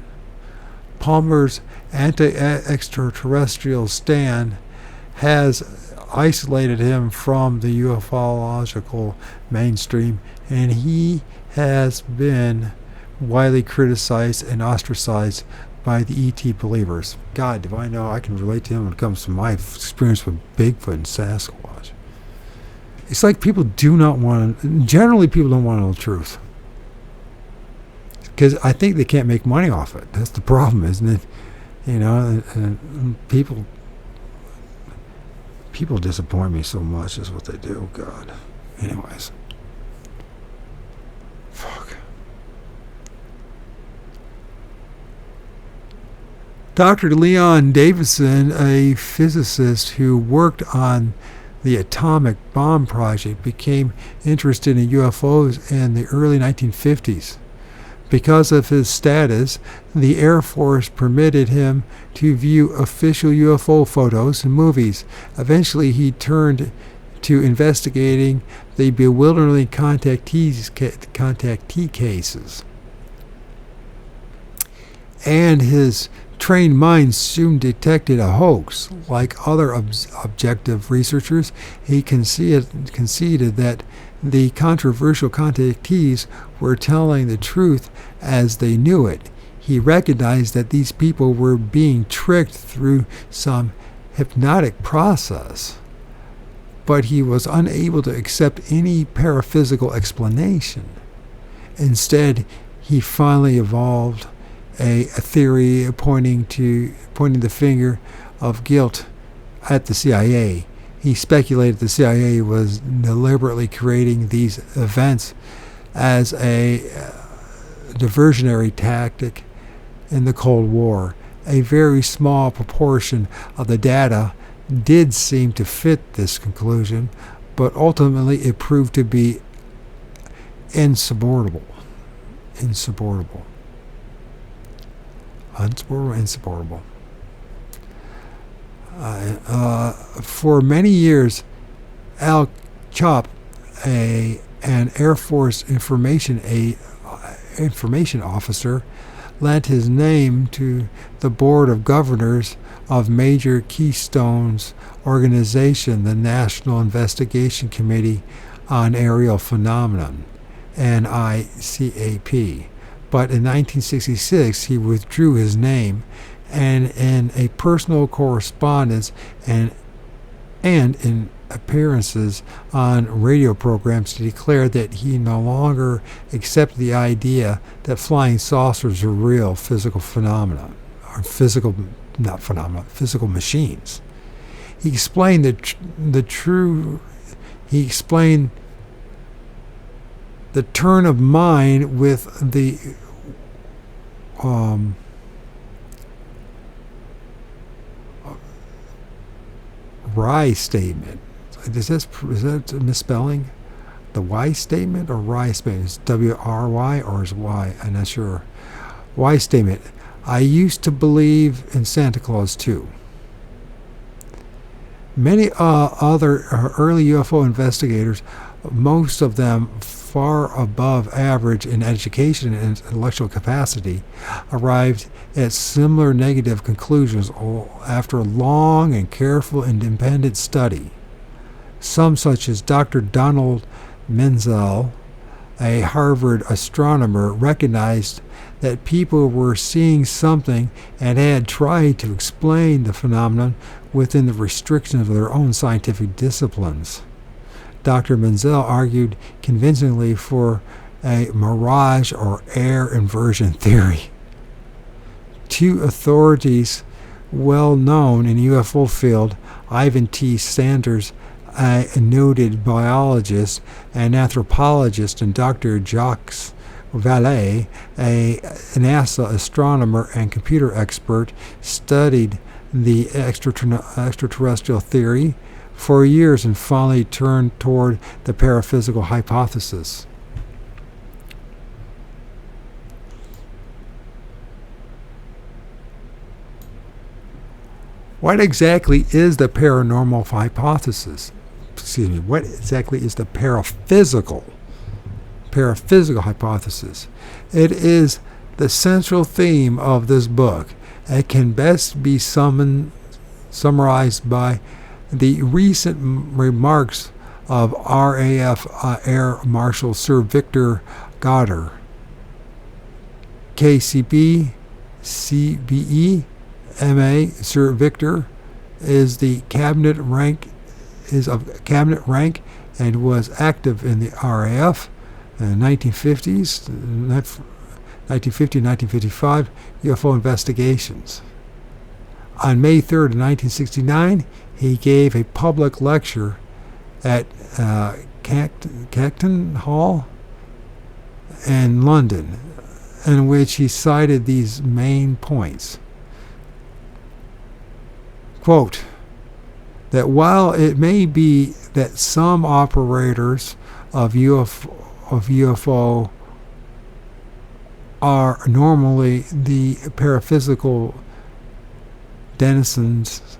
Palmer's anti-extraterrestrial stand has isolated him from the ufological mainstream, and he has been widely criticized and ostracized by the ET believers. God, do I know I can relate to him when it comes to my experience with Bigfoot and Sasquatch. It's like people do not want to, generally people don't want to know the truth. Because I think they can't make money off it. That's the problem, isn't it? You know, and people disappoint me so much is what they do. God. Anyways. Fuck. Dr. Leon Davidson, a physicist who worked on the atomic bomb project, became interested in UFOs in the early 1950s. Because of his status, the Air Force permitted him to view official UFO photos and movies. Eventually, he turned to investigating the bewildering contactee cases. And his trained mind soon detected a hoax. Like other objective researchers, he conceded that the controversial contactees were telling the truth as they knew it. He recognized that these people were being tricked through some hypnotic process, but he was unable to accept any paraphysical explanation. Instead, he finally evolved a theory pointing the finger of guilt at the CIA. He speculated the CIA was deliberately creating these events as a diversionary tactic in the Cold War. A very small proportion of the data did seem to fit this conclusion, but ultimately it proved to be insupportable. For many years, Al Chop, an Air Force information officer, lent his name to the Board of Governors of Major Keystone's organization, the National Investigation Committee on Aerial Phenomenon, NICAP. But in 1966, he withdrew his name, and in a personal correspondence and in appearances on radio programs, he declared that he no longer accepted the idea that flying saucers are real physical phenomena, or physical machines. He explained He explained the turn of mind with the Rye statement. Is that a misspelling? The Y statement or Rye statement? Is W-R-Y or is Y? I'm not sure. Y statement. I used to believe in Santa Claus too. Many other early UFO investigators, most of them far above average in education and intellectual capacity, arrived at similar negative conclusions after a long and careful independent study. Some, such as Dr. Donald Menzel, a Harvard astronomer, recognized that people were seeing something and had tried to explain the phenomenon within the restrictions of their own scientific disciplines. Dr. Menzel argued convincingly for a mirage or air inversion theory. Two authorities well known in the UFO field, Ivan T. Sanders, a noted biologist and anthropologist, and Dr. Jacques Vallée, a NASA astronomer and computer expert, studied the extraterrestrial theory for years and finally turned toward the paraphysical hypothesis. What exactly is the paranormal hypothesis? Excuse me, what exactly is the paraphysical hypothesis? It is the central theme of this book. It can best be summarized by the recent remarks of RAF Air Marshal Sir Victor Goddard, KCB, CBE, MA. Sir Victor is of cabinet rank and was active in the RAF in the 1950s, 1955 UFO investigations. On May 3rd, 1969, he gave a public lecture at Cacton Hall in London, in which he cited these main points. Quote, that while it may be that some operators of UFO are normally the paraphysical denizens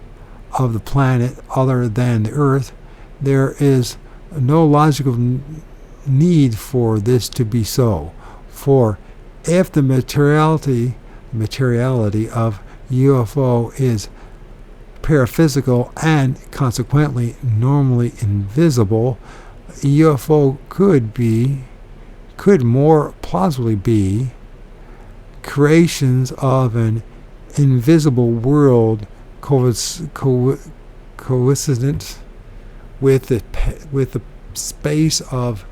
of the planet other than the Earth, there is no logical need for this to be so. For if the materiality of UFO is paraphysical and consequently normally invisible, UFO could more plausibly be creations of an invisible world coincident with the space of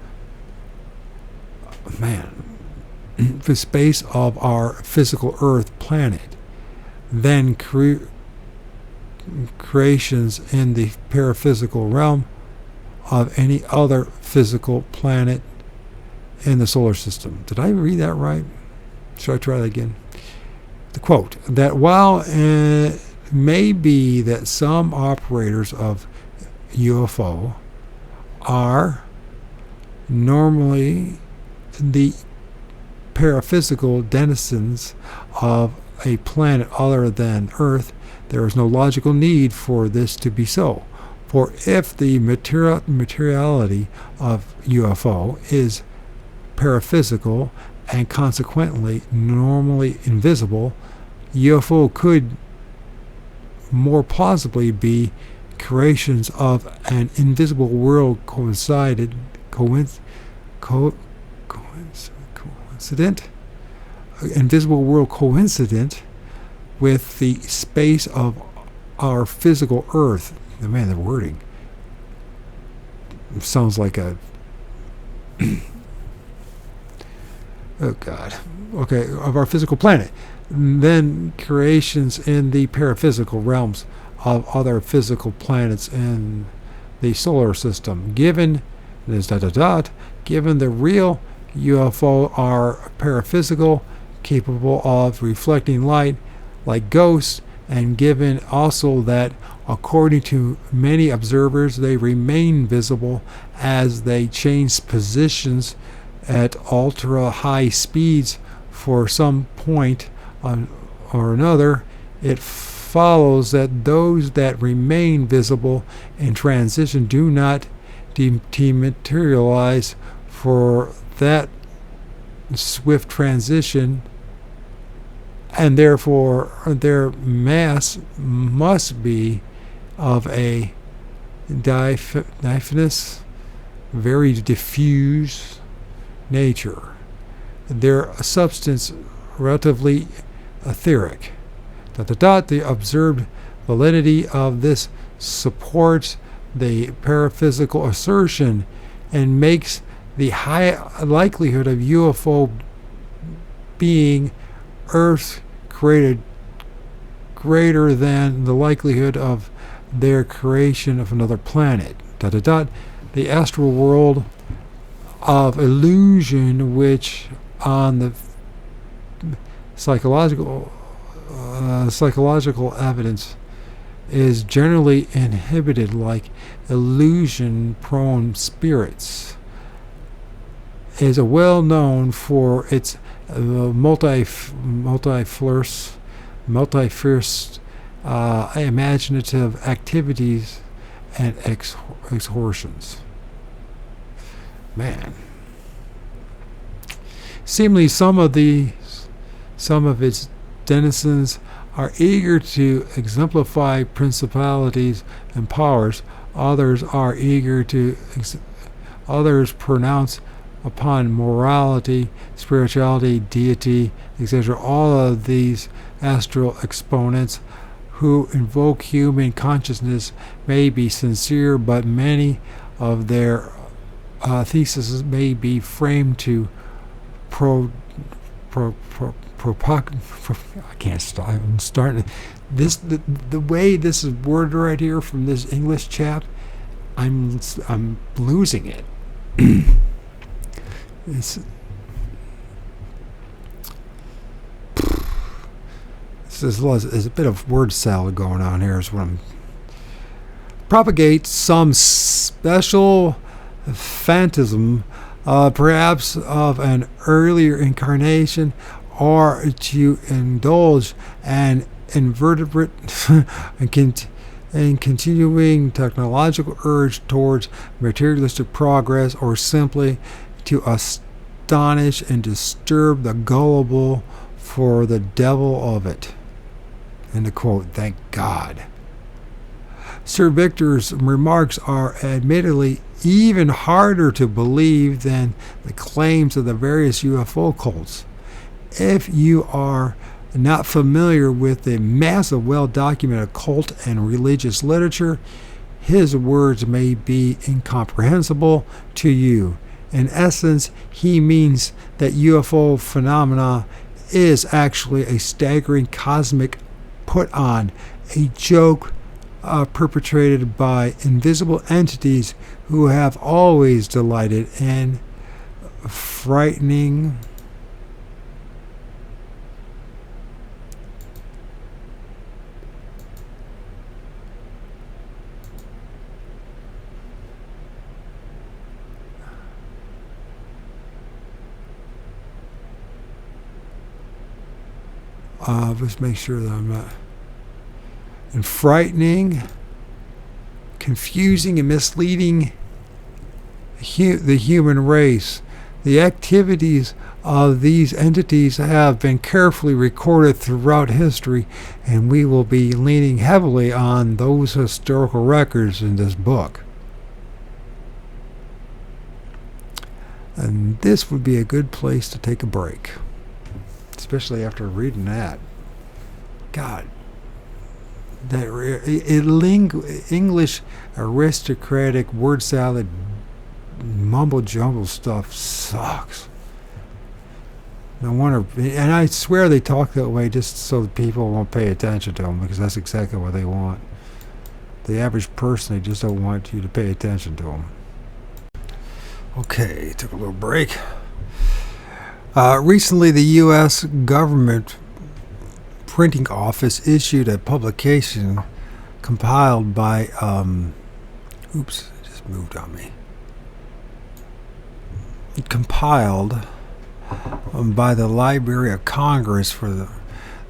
the space of our physical Earth planet, than creations in the paraphysical realm of any other physical planet in the solar system. Did I read that right? Should I try that again? The quote, that while it may be that some operators of UFO are normally the paraphysical denizens of a planet other than Earth, there is no logical need for this to be so. For if the materiality of UFO is paraphysical and consequently normally invisible, UFO could more plausibly be creations of an invisible world coincident with the space of our physical Earth. Man, the wording sounds like a oh God. Okay, of our physical planet. Then creations in the paraphysical realms of other physical planets in the solar system. Given the real UFO are paraphysical, capable of reflecting light like ghosts, and given also that according to many observers they remain visible as they change positions at ultra high speeds for some point or another, it follows that those that remain visible in transition do not dematerialize for that swift transition, and therefore their mass must be of a diaphanous, very diffuse nature, their substance relatively etheric. The observed validity of this supports the paraphysical assertion and makes the high likelihood of UFO being Earth created greater than the likelihood of their creation of another planet. The astral world of illusion, which on the psychological evidence is generally inhibited, like illusion-prone spirits, is well known for its multifirst imaginative activities and extortions. Man. Seemingly some of its denizens are eager to exemplify principalities and powers. Others are eager to others pronounce upon morality, spirituality, deity, etc. All of these astral exponents who invoke human consciousness may be sincere, but many of their theses may be framed to I can't stop. I'm starting this the way this is worded right here from this English chap. I'm losing it. This is a bit of word salad going on here. Is what I'm propagate some special phantasm, perhaps of an earlier incarnation, or to indulge an invertebrate and continuing technological urge towards materialistic progress, or simply to astonish and disturb the gullible for the devil of it. End of quote. Thank God. Sir Victor's remarks are admittedly even harder to believe than the claims of the various UFO cults. If you are not familiar with the massive, well-documented cult and religious literature, his words may be incomprehensible to you. In essence, he means that UFO phenomena is actually a staggering cosmic put-on, a joke perpetrated by invisible entities who have always delighted in frightening let's make sure that I'm not. And frightening, confusing, and misleading the human race. The activities of these entities have been carefully recorded throughout history, and we will be leaning heavily on those historical records in this book. And this would be a good place to take a break, especially after reading that. God, that English aristocratic word salad mumble jumble stuff sucks. No wonder, and I swear they talk that way just so that people won't pay attention to them, because that's exactly what they want. The average person, they just don't want you to pay attention to them. Okay, took a little break. Recently, the U.S. government printing office issued a publication compiled by, oops, it just moved on me. Compiled by the Library of Congress for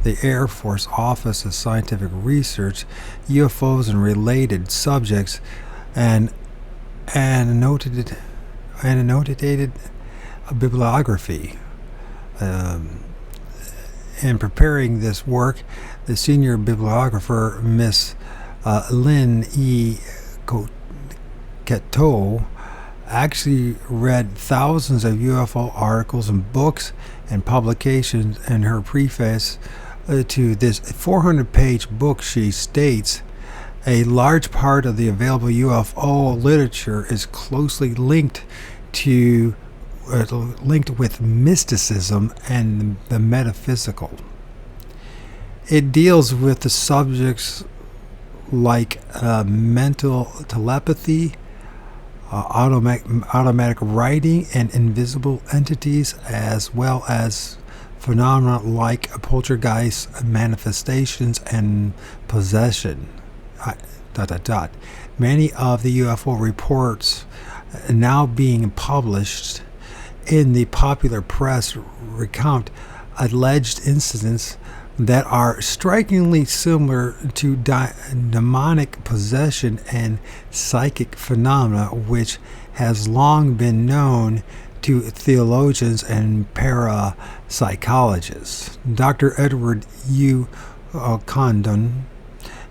the Air Force Office of Scientific Research, UFOs and related subjects, and annotated bibliography. In preparing this work, the senior bibliographer, Miss Lynn E. Cateau, actually read thousands of UFO articles and books and publications. In her preface to this 400-page book, she states, a large part of the available UFO literature is closely linked with mysticism and the metaphysical. It deals with the subjects like mental telepathy, automatic writing, and invisible entities, as well as phenomena like poltergeist manifestations and possession. Many of the UFO reports now being published in the popular press recount alleged incidents that are strikingly similar to demonic possession and psychic phenomena, which has long been known to theologians and parapsychologists. Dr. Edward U. Condon,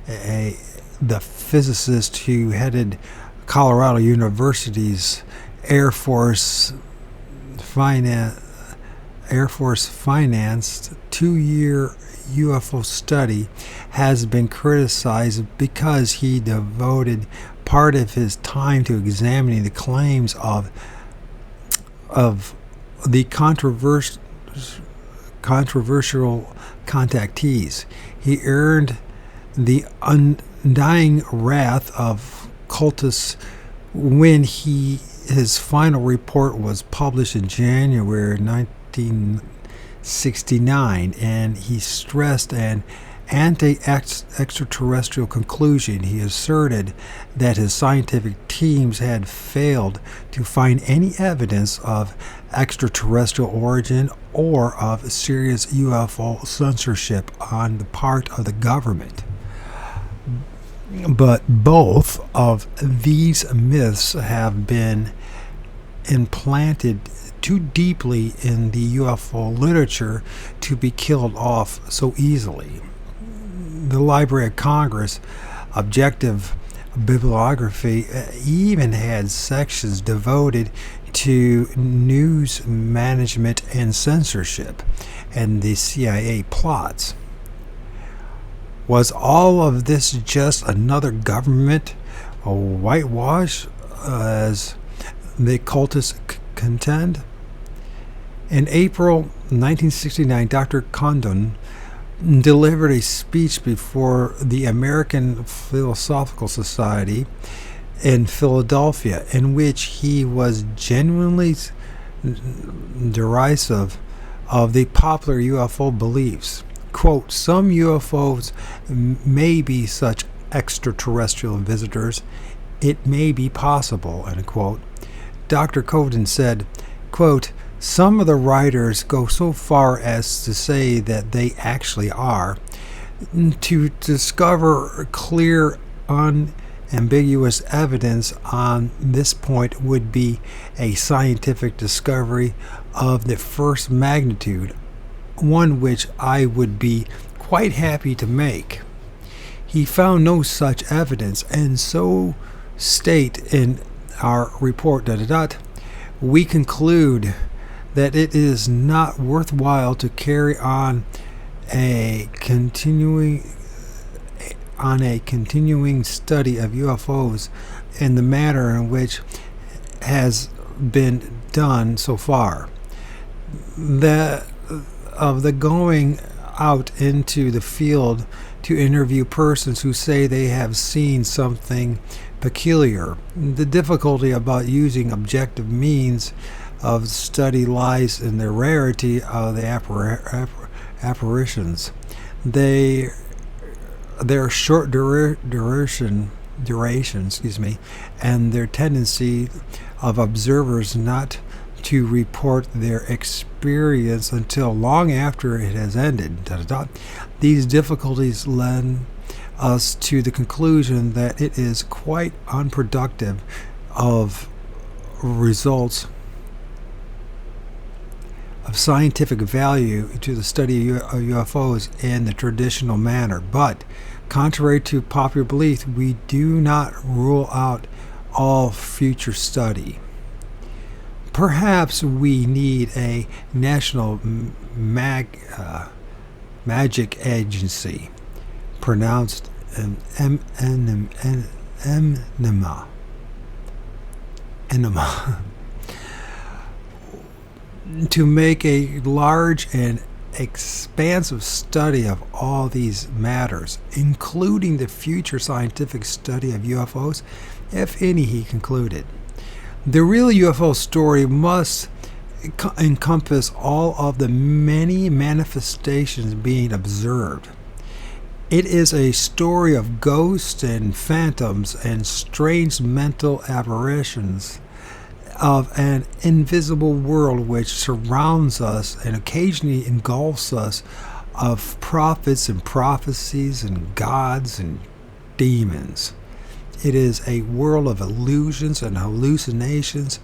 the physicist who headed Colorado University's Air Force financed 2-year UFO study, has been criticized because he devoted part of his time to examining the claims of the controversial contactees. He earned the undying wrath of cultists when his final report was published in January 1969, and he stressed an anti-extraterrestrial conclusion. He asserted that his scientific teams had failed to find any evidence of extraterrestrial origin or of serious UFO censorship on the part of the government. But both of these myths have been implanted too deeply in the UFO literature to be killed off so easily. The Library of Congress Objective Bibliography even had sections devoted to news management and censorship and the CIA plots. Was all of this just another government whitewash, as the cultists contend? In April 1969, Dr. Condon delivered a speech before the American Philosophical Society in Philadelphia, in which he was genuinely derisive of the popular UFO beliefs. Quote, "Some UFOs may be such extraterrestrial visitors. It may be possible," end quote. Dr. Condon said, quote, "Some of the writers go so far as to say that they actually are. To discover clear, unambiguous evidence on this point would be a scientific discovery of the first magnitude, one which I would be quite happy to make. He found no such evidence, and so state in our report, we conclude that it is not worthwhile to carry on a continuing study of UFOs in the manner in which has been done so far. Of the going out into the field to interview persons who say they have seen something peculiar. The difficulty about using objective means of study lies in the rarity of the apparitions. Their short duration, and their tendency of observers not to report their experience until long after it has ended. These difficulties lend us to the conclusion that it is quite unproductive of results of scientific value to the study of UFOs in the traditional manner. But contrary to popular belief, we do not rule out all future study. Perhaps we need a national magic agency, pronounced enema, to make a large and expansive study of all these matters, including the future scientific study of UFOs, if any, he concluded. The real UFO story must encompass all of the many manifestations being observed. It is a story of ghosts and phantoms and strange mental apparitions of an invisible world which surrounds us and occasionally engulfs us of prophets and prophecies and gods and demons. It is a world of illusions and hallucinations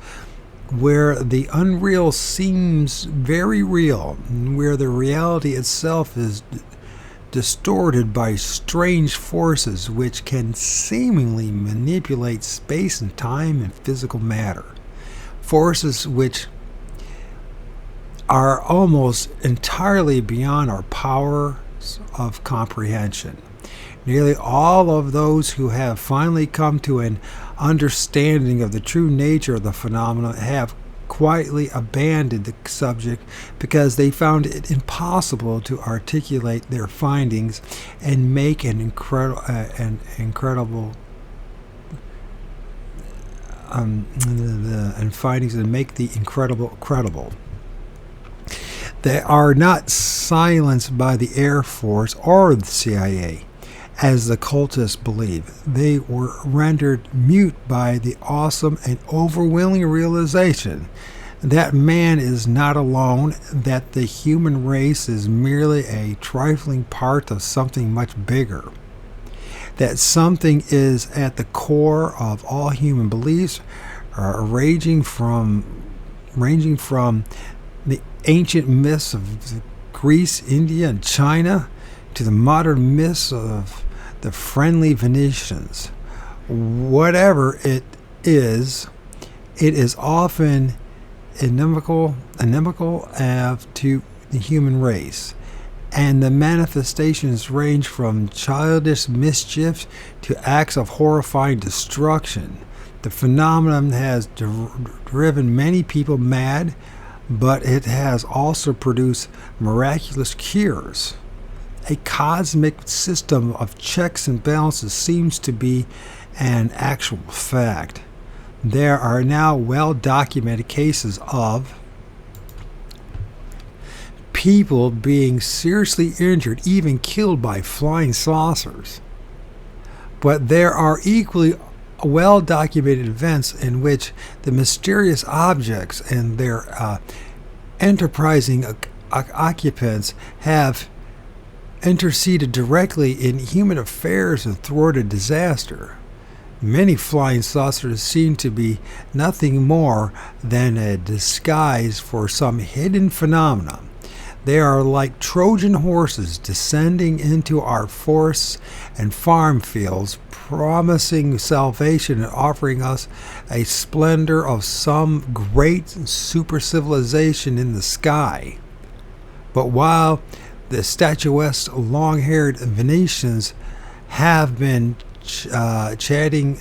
where the unreal seems very real, where the reality itself is distorted by strange forces which can seemingly manipulate space and time and physical matter. Forces which are almost entirely beyond our powers of comprehension. Nearly all of those who have finally come to an understanding of the true nature of the phenomenon have quietly abandoned the subject because they found it impossible to articulate their findings and make and make the incredible credible. They are not silenced by the Air Force or the CIA, as the cultists believe. They were rendered mute by the awesome and overwhelming realization that man is not alone, that the human race is merely a trifling part of something much bigger, that something is at the core of all human beliefs, ranging from the ancient myths of Greece, India, and China to the modern myths of the friendly Venetians. Whatever it is often inimical to the human race, and the manifestations range from childish mischief to acts of horrifying destruction. The phenomenon has driven many people mad, but it has also produced miraculous cures. A cosmic system of checks and balances seems to be an actual fact. There are now well-documented cases of people being seriously injured, even killed by flying saucers. But there are equally well-documented events in which the mysterious objects and their enterprising occupants have interceded directly in human affairs and thwarted disaster. Many flying saucers seem to be nothing more than a disguise for some hidden phenomenon. They are like Trojan horses descending into our forests and farm fields, promising salvation and offering us a splendor of some great super civilization in the sky. But while the statuesque, long-haired Venetians have been chatting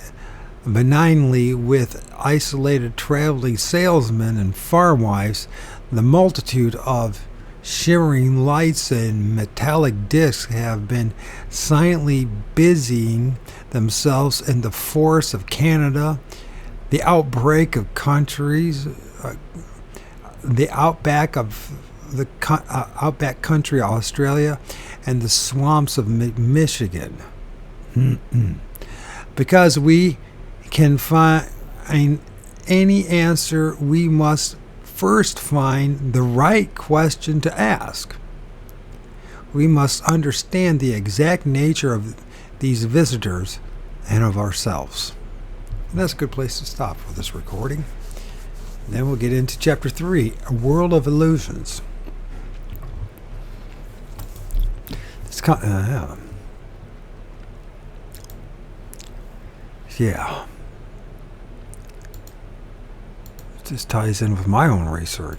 benignly with isolated traveling salesmen and farm wives, the multitude of shimmering lights and metallic discs have been silently busying themselves in the forests of Canada, the outback country Australia, and the swamps of Michigan. Because we can find any answer, we must first find the right question to ask. We must understand the exact nature of these visitors and of ourselves. And that's a good place to stop for this recording. Then we'll get into Chapter 3, A World of Illusions. Yeah. This ties in with my own research.